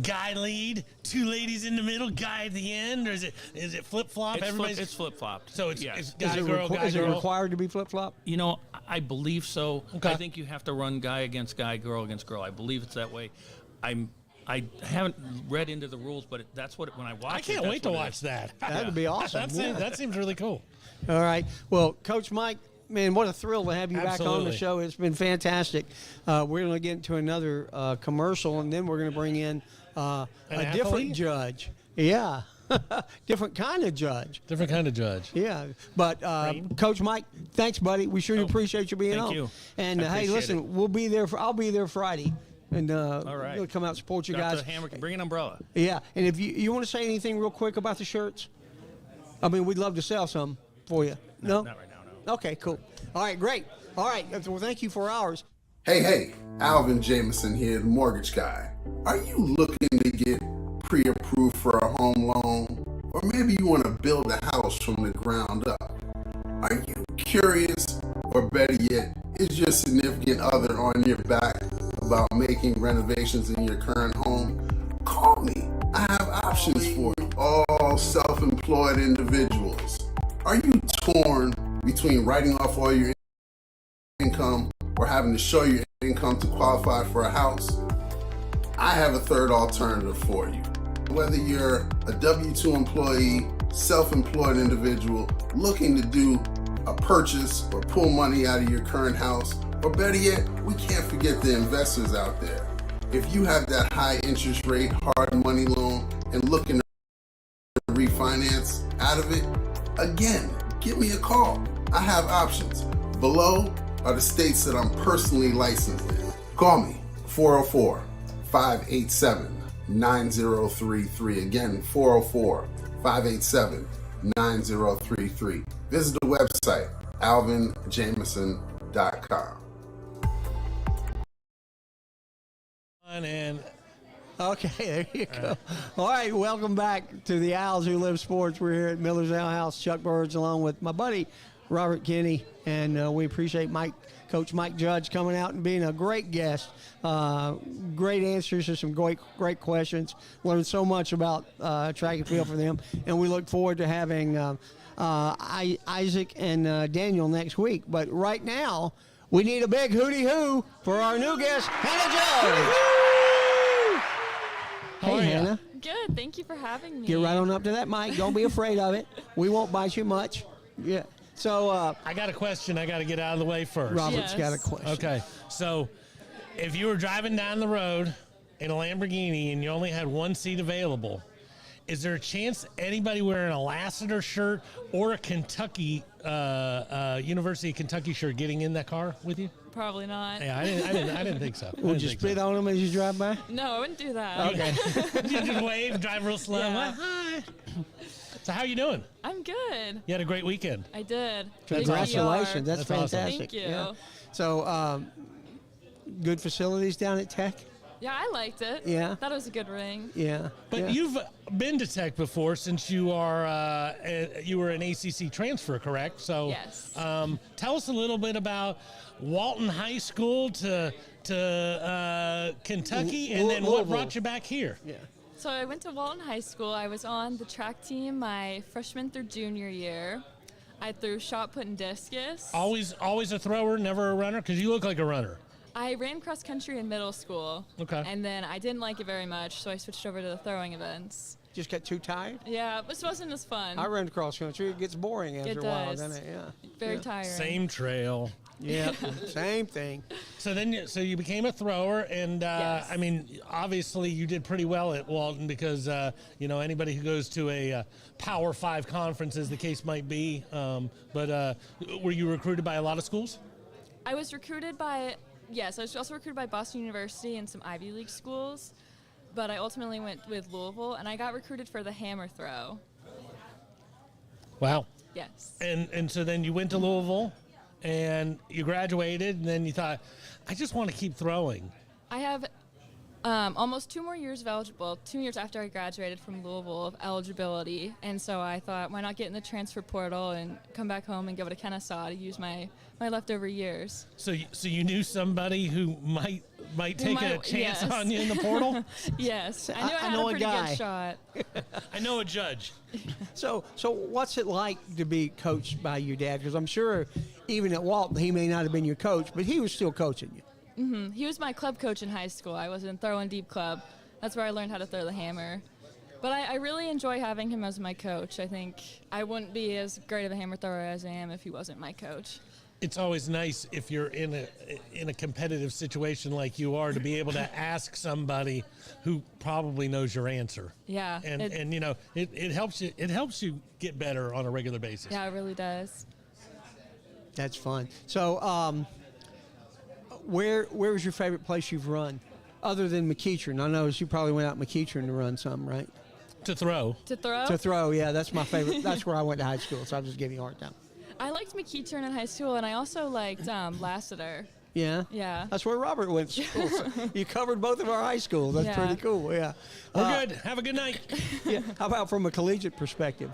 guy lead, 2 ladies in the middle, guy at the end, or is it flip flop? It's flip flopped. So it's yes. guy girl, guy Is it girl. required to be flip flop? You know, I believe so. Okay. I think you have to run guy against guy, girl against girl. I believe it's that way. I haven't read into the rules, but that's what when I watch. I can't that's wait to what it watch is. that. That would be awesome. That seems really cool. All right. Well, Coach Mike, man, what a thrill to have you back on the Absolutely. show. It's been fantastic. We're going to get into another commercial, and then we're going to bring in a different athlete? judge. Yeah. Different kind of judge. Different kind of judge. Yeah. But, Coach Mike, thanks, buddy. We sure appreciate you being thank on. you. And, I hey, appreciate listen, it. we'll be there. I'll be there Friday. And All right. we'll come out and support you Got guys. the hammer. Bring an umbrella. Yeah. And if you want to say anything real quick about the shirts, I mean, we'd love to sell some for you. No? Not right now. No. Okay, cool. All right, great. All right, well, thank you for ours. Hey, Alvin Jameson here, the mortgage guy. Are you looking to get pre-approved for a home loan? Or maybe you want to build a house from the ground up? Are you curious, or better yet, is your significant other on your back about making renovations in your current home? Call me. I have options for you. All self-employed individuals. Are you torn between writing off all your income or having to show your income to qualify for a house? I have a third alternative for you. Whether you're a W-2 employee, self-employed individual looking to do a purchase or pull money out of your current house, or better yet, we can't forget the investors out there. If you have that high interest rate, hard money loan, and looking to refinance out of it, again, give me a call. I have options. Below are the states that I'm personally licensed in. Call me, 404-587-9033. Again, 404-587-9033. Visit the website, alvinjameson.com. And Okay, there you go. All right, welcome back to the Owls Who Live Sports. We're here at Miller's Ale House. Chuck Birds along with my buddy, Robert Kinney, and we appreciate Coach Mike Judge coming out and being a great guest. Great answers to some great questions. Learned so much about track and field for them, and we look forward to having Isaac and Daniel next week. But right now, we need a big hootie-hoo for our new guest, Hannah Judge. Hey, Hannah. Good. Thank you for having me. Get right on up to that mic. Don't be afraid of it. We won't bite you much. Yeah. So, I got a question I got to get out of the way first. Robert's Yes. got a question. Okay, so if you were driving down the road in a Lamborghini and you only had one seat available, Is there a chance anybody wearing a Lassiter shirt or a Kentucky, University of Kentucky shirt getting in that car with you? Probably not. Yeah, I didn't think so. Would you spit on them as you drive by? No, I wouldn't do that. Okay. You just wave, drive real slow. Yeah. Well, hi. So how you doing? I'm good. You had a great weekend. I did. Congratulations. That's That's awesome. fantastic. Thank you. Yeah. So, good facilities down at Tech? Yeah, I liked it. Yeah. Thought it was a good ring. Yeah. But yeah. you've been to Tech before since you are you were an ACC transfer, correct? So Yes. Tell us a little bit about Walton High School to Kentucky, and then what Louisville. brought you back here? Yeah. So I went to Walton High School. I was on the track team my freshman through junior year. I threw shot put and discus. Always a thrower, never a runner, because you look like a runner. I ran cross country in middle school. Okay. And then I didn't like it very much, so I switched over to the throwing events. Just got too tired? Yeah, this wasn't as fun. I run cross country. It gets boring after It a while, does. doesn't it? Yeah. Very tiring. Same trail. Yeah. Same thing. So then, you became a thrower, and Yes. I mean, obviously you did pretty well at Walton because anybody who goes to a Power 5 conference, as the case might be. But were you recruited by a lot of schools? I was recruited by, yes, I was also recruited by Boston University and some Ivy League schools, but I ultimately went with Louisville, and I got recruited for the hammer throw. Wow. Yes. And so then you went to Louisville, and you graduated, and then you thought, I just want to keep throwing. I have almost 2 more years of eligible, 2 years after I graduated from Louisville of eligibility, and so I thought, why not get in the transfer portal and come back home and go to Kennesaw to use my leftover years. So you knew somebody who might take a might- chance yes. on you in the portal? Yes, I knew I I had know a a pretty guy. good shot. I know a judge. So what's it like to be coached by your dad? Because I'm sure even at Walton, he may not have been your coach, but he was still coaching you. He was my club coach in high school. I was in throw and deep club. That's where I learned how to throw the hammer. But I really enjoy having him as my coach. I think I wouldn't be as great of a hammer thrower as I am if he wasn't my coach. It's always nice if you're in a competitive situation like you are to be able to ask somebody who probably knows your answer. Yeah. And it helps you get better on a regular basis. Yeah, it really does. That's fun. So where was your favorite place you've run? Other than McEachern. I know you probably went out McEachern to run some, right? To throw. To throw? To throw, yeah, that's my favorite. That's where I went to high school, so I'll just give you a hard time. I liked McEachern in high school, and I also liked Lassiter. Yeah? Yeah. That's where Robert went to school. So you covered both of our high schools. That's Yeah. pretty cool, yeah. We're good. Have a good night. Yeah. How about from a collegiate perspective?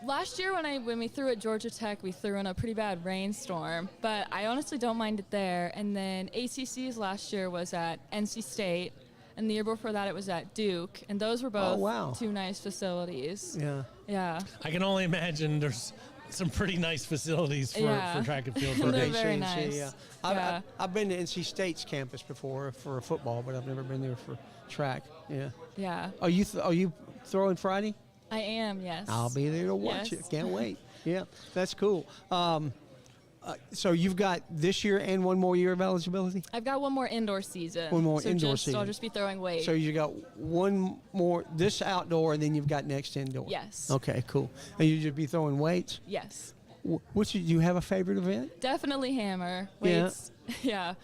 Last year when we threw at Georgia Tech, we threw in a pretty bad rainstorm, but I honestly don't mind it there. And then ACC's last year was at NC State, and the year before that it was at Duke, and those were both wow. 2 nice facilities. Yeah. Yeah. I can only imagine there's some pretty nice facilities for track and field. They're For very ACC, nice. Yeah. Yeah. I've been to NC State's campus before for football, but I've never been there for track. Yeah. Yeah. Are you throwing Friday? I am, yes. I'll be there to watch Yes. it. Can't wait. Yeah, that's cool. So you've got this year and one more year of eligibility? I've got one more indoor season. One more so indoor I'll season. just be throwing weight. So you got one more, this outdoor, and then you've got next indoor? Yes. Okay, cool. And you just be throwing weights? Yes. Which, do you have a favorite event? Definitely hammer. Yeah. Weights. Yeah.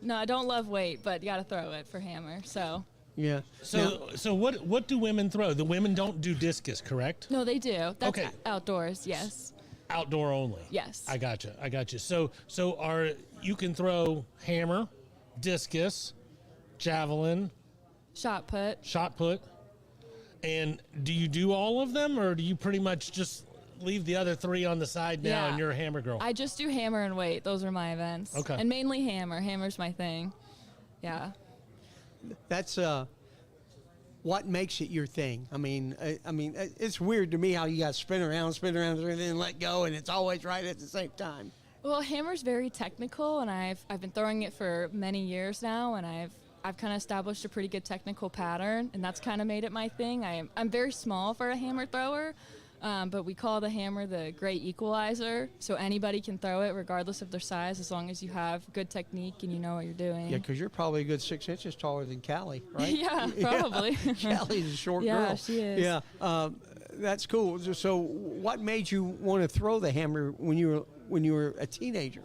No, I don't love weight, but you got to throw it for hammer. So. Yeah. So what do women throw? The women don't do discus, correct? No, they do. That's Okay. outdoors, yes. Outdoor only. Yes. I gotcha. So you can throw hammer, discus, javelin, Shot put. shot put, and do you do all of them, or do you pretty much just leave the other 3 on the side now Yeah. and you're a hammer girl? I just do hammer and weight. Those are my events. Okay. And mainly hammer. Hammer's my thing. Yeah. That's what makes it your thing. I mean, it's weird to me how you got to spin around, and then let go, and it's always right at the same time. Well, hammer's very technical, and I've been throwing it for many years now, and I've kind of established a pretty good technical pattern, and that's kind of made it my thing. I'm very small for a hammer thrower, But we call the hammer the great equalizer, so anybody can throw it regardless of their size as long as you have good technique and you know what you're doing. Yeah, because you're probably a good 6 inches taller than Callie, right? Yeah, probably. Callie's a short girl. Yeah, she is. Yeah, that's cool. So, what made you want to throw the hammer when you were a teenager?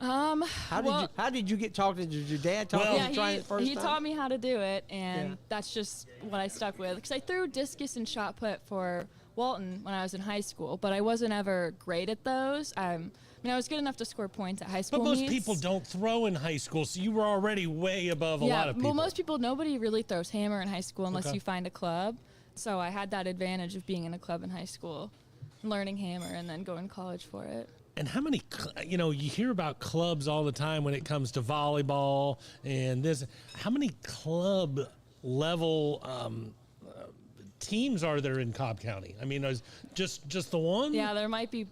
How did you get talking? Did your dad talk Yeah, you try it first he time? taught me how to do it, and Yeah. that's just what I stuck with. Because I threw discus and shot put for Walton when I was in high school, but I wasn't ever great at those. I was good enough to score points at high school But most meets. people don't throw in high school, so you were already way above a lot of people. Well, nobody really throws hammer in high school unless Okay. you find a club. So I had that advantage of being in a club in high school, learning hammer, and then going to college for it. And how many, you hear about clubs all the time when it comes to volleyball and this. How many club level teams are there in Cobb County? I mean, is just the one? Yeah, there might be,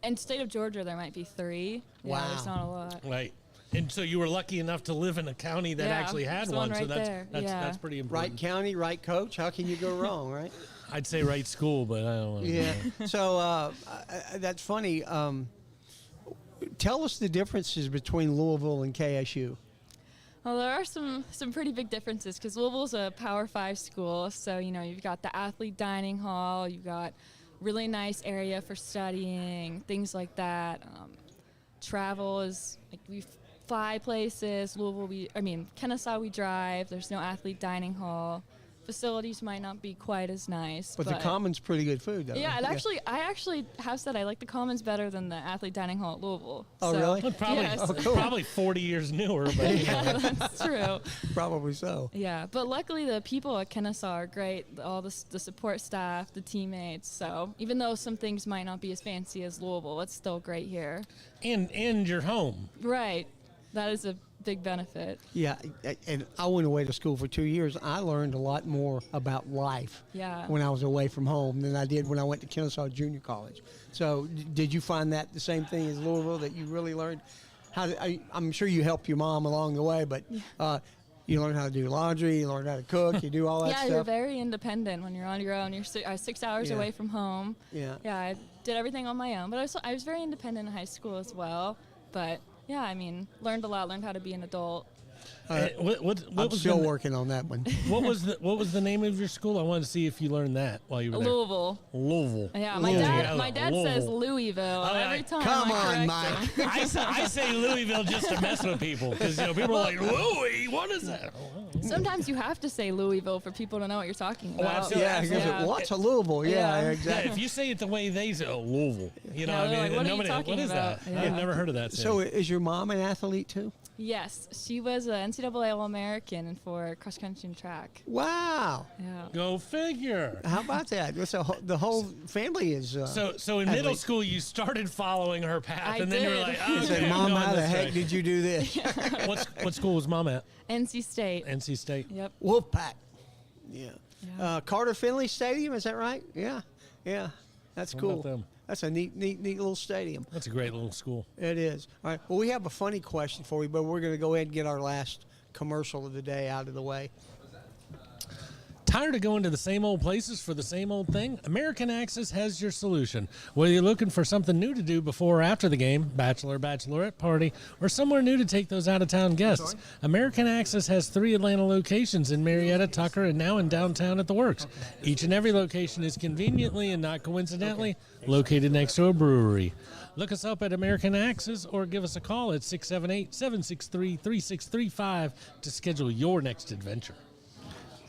in state of Georgia, there might be 3. Yeah, Wow. there's not a lot. Right. And so you were lucky enough to live in a county that Yeah, actually had there's one. one So right that's there. that's Yeah. that's pretty Right important. county, right coach. How can you go wrong, right? I'd say right school, but I don't want to. Yeah. So that's funny. Tell us the differences between Louisville and KSU. Well, there are some pretty big differences because Louisville's a Power 5 school. So, you've got the athlete dining hall, you've got really nice area for studying, things like that. Travel is, like, we fly places. Kennesaw we drive. There's no athlete dining hall. Facilities might not be quite as nice. But the Commons pretty good food, though. Yeah, I actually have said I like the Commons better than the athlete dining hall at Louisville. Oh, So, really? Well, probably, yes. probably 40 years newer, but Yeah, that's true. Probably so. Yeah, but luckily the people at Kennesaw are great. All the support staff, the teammates. So even though some things might not be as fancy as Louisville, it's still great here. and your home. Right. That is a big benefit. Yeah, and I went away to school for 2 years. I learned a lot more about life Yeah. when I was away from home than I did when I went to Kennesaw Junior College. So did you find that the same thing as Louisville, that you really learned how to, I'm sure you helped your mom along the way, but you learn how to do laundry, you learn how to cook, you do all that Yeah, stuff. you're very independent when you're on your own. You're 6 hours Yeah. away from home. Yeah. Yeah, I did everything on my own. But I was very independent in high school as well. But yeah, learned a lot, learned how to be an adult. What I'm was still the, working on that one. What was the name of your school? I wanted to see if you learned that while you were there. Louisville. Louisville. Yeah, Louisville. my dad Louisville. says Louisville every time. Come I on, correct Mike. him. I say Louisville just to mess with people because people are like, Louis, what is that? Sometimes you have to say Louisville for people to know what you're talking about. absolutely. Yeah, because Yeah. what's a Louisville? Yeah, Yeah. exactly. Yeah, if you say it the way they say, Louisville, Yeah, they're like, what are you talking what is about? that? Yeah. I've never heard of that. So saying. is your mom an athlete too? Yes, she was an NCAA All-American for cross country and track. Wow. Yeah. Go figure. How about that? So the whole family is. So in middle athlete. school, you started following her path, I and then you were did. like, He okay, said, I'm Mom, going how the this heck way." did you do this? What school was mom at? NC State. NC State. Yep. Wolfpack. Yeah. Yeah. Carter Finley Stadium, is that right? Yeah. Yeah. That's What cool. about them? That's a neat little stadium. That's a great little school. It is. All right. Well, we have a funny question for you, but we're going to go ahead and get our last commercial of the day out of the way. Tired of going to the same old places for the same old thing? American Access has your solution. Whether you're looking for something new to do before or after the game, bachelor, bachelorette party, or somewhere new to take those out-of-town guests, American Access has 3 Atlanta locations in Marietta, Tucker, and now in downtown at the Works. Each and every location is conveniently and not coincidentally located next to a brewery. Look us up at American Access or give us a call at 678-763-3635 to schedule your next adventure.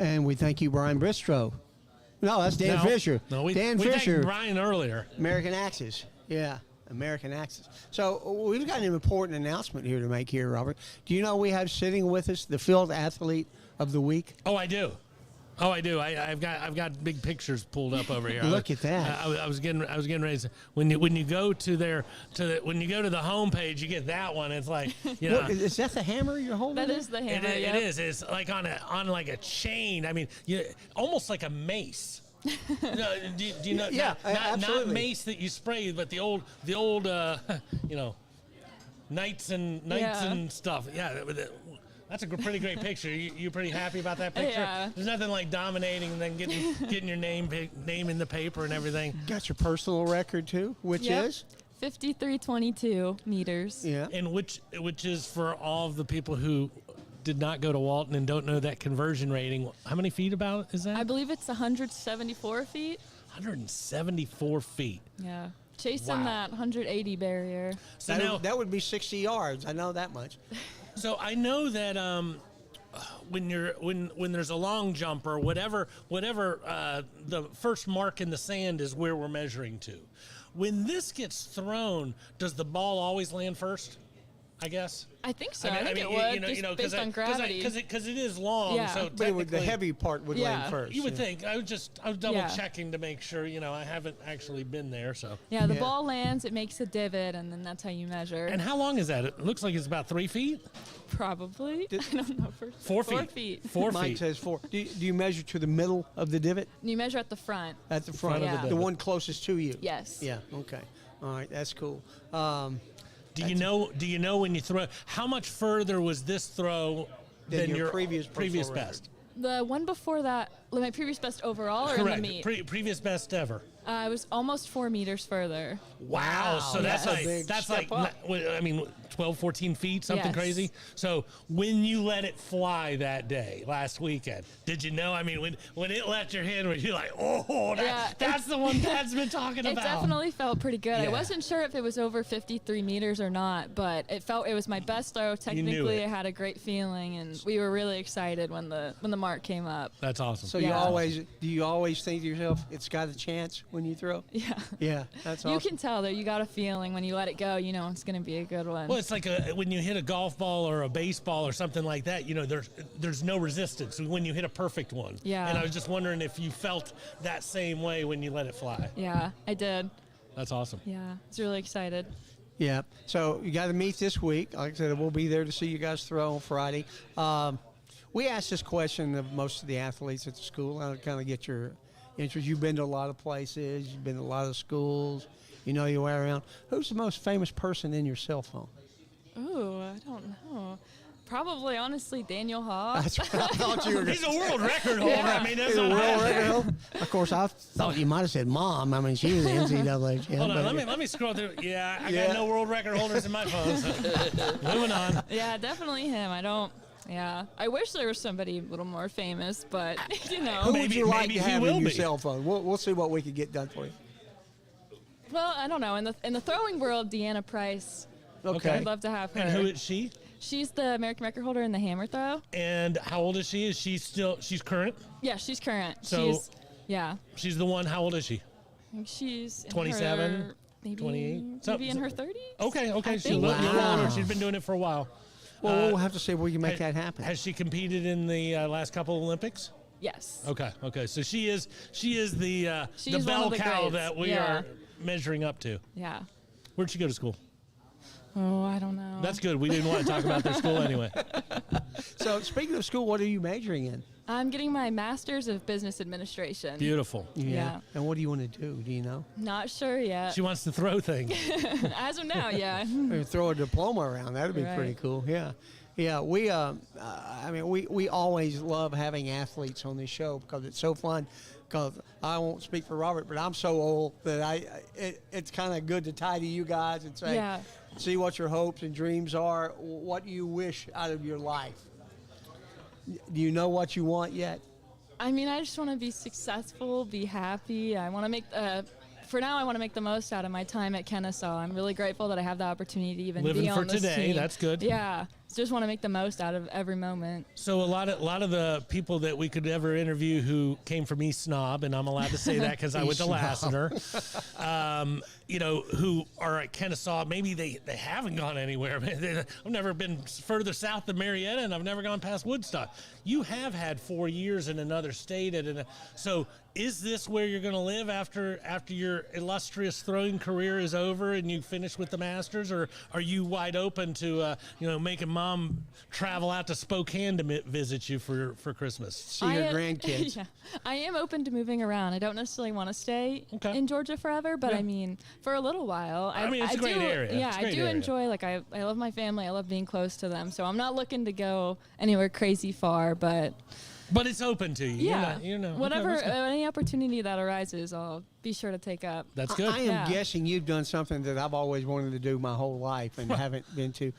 And we thank you, Brian Bristro. No, that's Dan Fisher. No, we Dan thanked Fisher, Brian earlier. American Access. Yeah, American Access. So we've got an important announcement here to make here, Robert. Do you know we have sitting with us the Field Athlete of the Week? Oh, I do. I've got big pictures pulled up over here. Look at that. I was getting ready to, when you go to the homepage, you get that one. It's like, you know. What, is that the hammer you're holding? That there? is the hammer. It yep. is. It's like on like a chain. I mean, almost like a mace. No, do you know? Yeah, not absolutely. mace that you spray, but the old knights Yeah. and stuff. Yeah. That's a pretty great picture. You pretty happy about that picture? Yeah. There's nothing like dominating and then getting your name in the paper and everything. Got your personal record too, which Yep. is 53.22 meters. yeah. And which is for all of the people who did not go to Walton and don't know that conversion rating. How many feet about is that? I believe it's 174 feet. 174 feet. Yeah. Chasing Wow. that 180 barrier. So that, now, that would be 60 yards. I know that much. so I know that when there's a long jump or whatever the first mark in the sand is where we're measuring to. When this gets thrown, does the ball always land first? I guess. I think so. I think it would, based on gravity. Because it is long. Yeah. So But the technically, heavy part would Yeah. land first. you would yeah. think. I was double Yeah. checking to make sure. I haven't actually been there. So. Yeah, the Yeah. ball lands, it makes a divot, and then that's how you measure. And how long is that? It looks like it's about 3 feet. Probably. I don't know. 4 4 feet. feet. 4 Mike feet. says 4. Do you measure to the middle of the divot? You measure at the front. At the front of the of the divot. one closest to you? Yes. Yeah, okay. All right, that's cool. Do you know when you throw? How much further was this throw Than than your your previous personal best? The one before that, my previous best overall or in Correct. the meet? Previous best ever. It was almost 4 meters further. Wow. So That's that's a big that's step like up. I mean 12, 14 feet, something Yes. crazy. So when you let it fly that day, last weekend, did you know? I mean, when it left your hand, were you like, oh, Yeah. that's the one Dad's been talking It about? definitely felt pretty good. Yeah. I wasn't sure if it was over 53 meters or not, but it was my best throw. Technically, it. I had a great feeling, and we were really excited when the mark came up. That's awesome. So Yeah. do you always think to yourself, it's got a chance when you throw? Yeah. Yeah, that's You awesome. can tell that you got a feeling when you let it go, it's going to be a good one. Well, it's like when you hit a golf ball or a baseball or something like that, there's no resistance when you hit a perfect one. Yeah. And I was just wondering if you felt that same way when you let it fly. Yeah, I did. That's awesome. Yeah, I was really excited. Yeah. So you got to meet this week. Like I said, we'll be there to see you guys throw on Friday. We asked this question of most of the athletes at the school. I'll kind of get your interest. You've been to a lot of places. You've been to a lot of schools. You know your way around. Who's the most famous person in your cell phone? Ooh, I don't know. Probably, honestly, Daniel Haw. That's what I thought you were going He's a world record holder. Yeah. I mean, that's He's a not world bad. record holder. Of course, I thought you might have said Mom. I mean, she was the NCAA champ. Hold on, but- let me scroll through. Yeah, I Yeah. got no world record holders in my phone. So. Moving on. Yeah, definitely him. I wish there was somebody a little more famous, but, Who would Maybe- you like maybe to he have will in your be. cell phone? We'll see what we can get done for you. Well, I don't know. In the throwing world, Deanna Price. Okay. I'd love to have her. And who is she? She's the American record holder in the hammer throw. And how old is she? Is she she's current? Yeah, she's current. So- She's the one. How old is she? I think she's in 27, her, maybe 28? maybe in her 30s. Okay, I she's a think. little Wow. older. She's been doing it for a while. Well, we'll have to see if we can make that happen. Has she competed in the last couple of Olympics? Yes. Okay. So she is the She's one bell of the cow greats. that we Yeah. are measuring up to. Yeah. Where'd she go to school? Oh, I don't know. That's good. We didn't want to talk about their school anyway. So, speaking of school, what are you majoring in? I'm getting my master's of business administration. Beautiful. Yeah. And what do you want to do? Do you know? Not sure yet. She wants to throw things. As of now, yeah. Or throw a diploma around. That'd be pretty Right. cool. Yeah. Yeah, we we always love having athletes on this show because it's so fun. Because I won't speak for Robert, but I'm so old that it's kind of good to tie to you guys and say, Yeah. see what your hopes and dreams are, what you wish out of your life. Do you know what you want yet? I mean, I just want to be successful, be happy. I want to make for now, I want to make the most out of my time at Kennesaw. I'm really grateful that I have the opportunity to even Living be for on this today, team. that's good. Yeah, just want to make the most out of every moment. So a lot of the people that we could ever interview who came from East Snob, and I'm allowed to say that because I went to East Snob. Lassiter, who are at Kennesaw, maybe they haven't gone anywhere. I've never been further south than Marietta, and I've never gone past Woodstock. You have had 4 years in another state, so is this where you're going to live after your illustrious throwing career is over and you finish with the Masters, or are you wide open to making mom travel out to Spokane to visit you for Christmas. See your grandkids. Yeah, I am open to moving around. I don't necessarily want to stay in Georgia forever, but I mean, for a little while. I mean, it's a great area. Yeah, I do enjoy. Like, I love my family. I love being close to them. So I'm not looking to go anywhere crazy far, but it's open to you. Yeah, you know, whatever, any opportunity that arises, I'll be sure to take up. That's good. I am guessing you've done something that I've always wanted to do my whole life and haven't been to.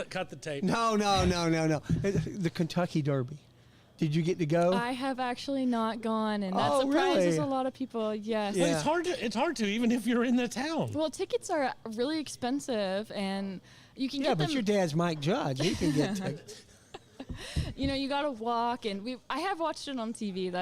Cut the tape. No. The Kentucky Derby. Did you get to go? I have actually not gone, and that surprises a lot of people. Yes. Yeah. Well, it's hard to even if you're in the town. Well, tickets are really expensive, and you can get them. Yeah, but your dad's Mike Judge. He can get tickets. You know, you got to walk, and I have watched it on TV.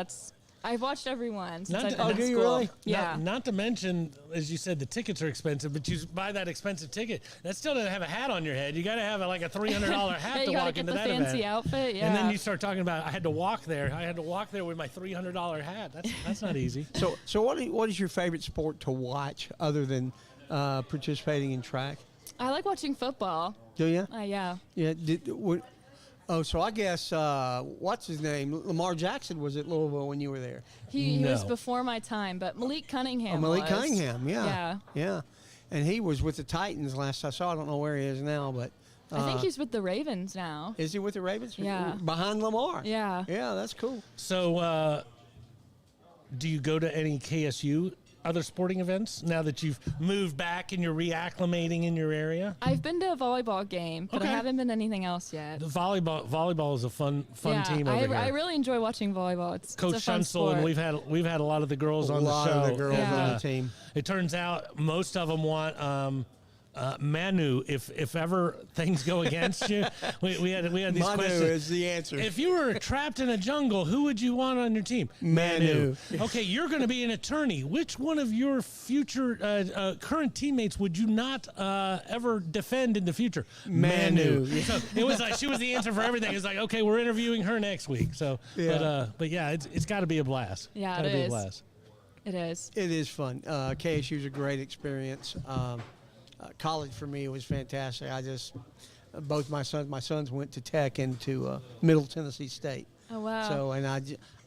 I've watched everyone since I've been do at you school. really? Yeah. Not to mention, as you said, the tickets are expensive, but you buy that expensive ticket. That still doesn't have a hat on your head. You got to have like a $300 hat to walk into that event. You got to get the fancy outfit, yeah. And then you start talking about, I had to walk there. I had to walk there with my $300 hat. That's not easy. So what is your favorite sport to watch other than participating in track? I like watching football. Do you? Yeah. Yeah. So I guess what's his name? Lamar Jackson was at Louisville when you were there. He was before my time, but Malik Cunningham. Malik Cunningham, Yeah. And he was with the Titans last I saw. I don't know where he is now, but I think he's with the Ravens now. Is he with the Ravens? Yeah. Behind Lamar. Yeah. Yeah, that's cool. So, do you go to any KSU other sporting events now that you've moved back and you're reacclimating in your area? I've been to a volleyball game, but I haven't been to anything else yet. The volleyball is a fun team over here. I really enjoy watching volleyball. It's Coach a fun Schunsel, sport. and we've had a lot of the girls on the show. A lot of the girls on the team. It turns out most of them want Manu, if ever things go against you. We had these Manu questions. is the answer. If you were trapped in a jungle, who would you want on your team? Manu. Okay, you're going to be an attorney. Which one of your future current teammates would you not ever defend in the future? Manu. So it was like she was the answer for everything. It's like, okay, we're interviewing her next week. So, but yeah, it's got to be a blast. Yeah, it is. It is. It is fun. KSU's a great experience. College for me was fantastic. Both my sons went to Tech and to Middle Tennessee State. Oh, wow. So, and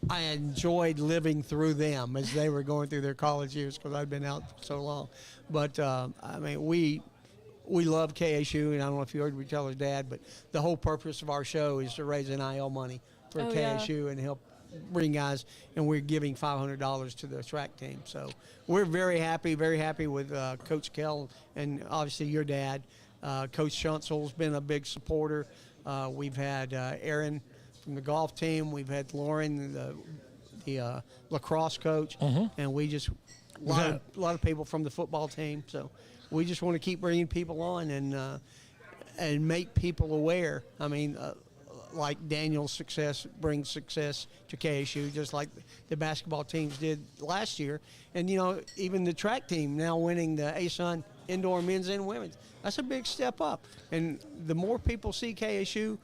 I enjoyed living through them as they were going through their college years because I'd been out for so long. But, I mean, we love KSU, and I don't know if you heard me tell her dad, but the whole purpose of our show is to raise NIL money for KSU and help bring guys, and we're giving $500 to the track team. So we're very happy with Coach Kell and obviously your dad. Coach Schunsel's been a big supporter. We've had Aaron from the golf team. We've had Lauren, the lacrosse coach, and we just a lot of people from the football team. So we just want to keep bringing people on and make people aware. I mean, like Daniel's success brings success to KSU, just like the basketball teams did last year. And, you know, even the track team now winning the ASUN indoor men's and women's. That's a big step up. And the more people see KSU,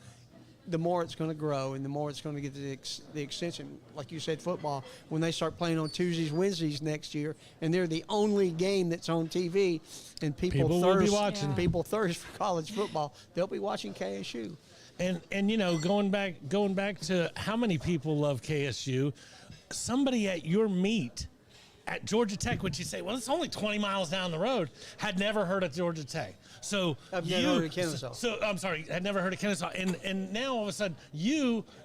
the more it's going to grow and the more it's going to get the extension. Like you said, football, when they start playing on Tuesdays, Wednesdays next year, and they're the only game that's on TV, and people will be watching. People thirst for college football, they'll be watching KSU. And you know, going back to how many people love KSU, somebody at your meet at Georgia Tech, which you say, well, it's only 20 miles down the road, had never heard of Georgia Tech. So I've never heard of Kennesaw. So I'm sorry, had never heard of Kennesaw. And now all of a sudden,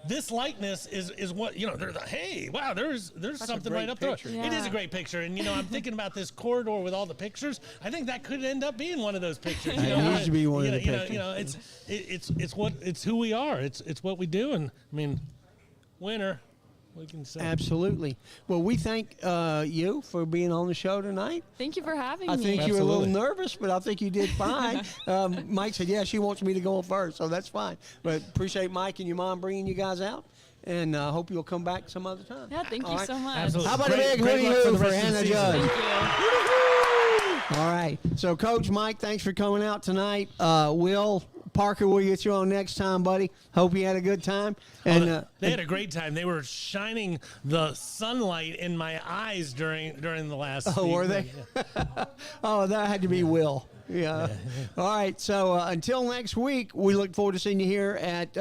this likeness is what, you know, they're like, hey, wow, there's something right up there. Yeah. It is a great picture. And, you know, I'm thinking about this corridor with all the pictures. I think that could end up being one of those pictures. It needs to be one of the pictures. You know, it's who we are. It's what we do. And, I mean, winner. We can say. Absolutely. Well, we thank you for being on the show tonight. Thank you for having me. I think you were a Absolutely. little nervous, but I think you did fine. Mike said, yeah, she wants me to go first, so that's fine. But appreciate Mike and your mom bringing you guys out, and hope you'll come back some other time. Yeah, thank you All right. so much. Absolutely. How about a big Great luck hoo-hoo the for rest of the Hannah season. Judd? Thank you. All right. So, Coach Mike, thanks for coming out tonight. Will Parker, we'll get you on next time, buddy. Hope you had a good time. And they had a great time. They were shining the sunlight in my eyes during the last. Oh, were they? Yeah. Oh, that had to be Will. Yeah. All right. So until next week, we look forward to seeing you here at.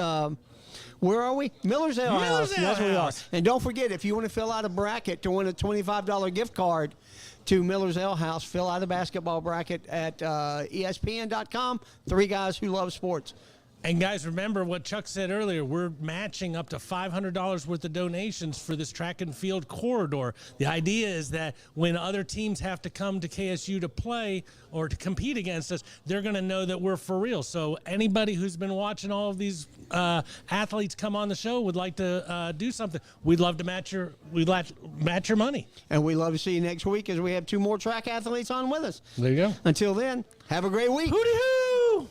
Where are we? Miller's Ale House. That's where we are. And don't forget, if you want to fill out a bracket to win a $25 gift card to Miller's Ale House, fill out a basketball bracket at ESPN.com. 3 Guys Who Love Sports. And guys, remember what Chuck said earlier. We're matching up to $500 worth of donations for this track and field corridor. The idea is that when other teams have to come to KSU to play or to compete against us, they're going to know that we're for real. So anybody who's been watching all of these athletes come on the show would like to do something, we'd love to match your money. And we'd love to see you next week as we have 2 more track athletes on with us. There you go. Until then, have a great week. Hooty-hoo!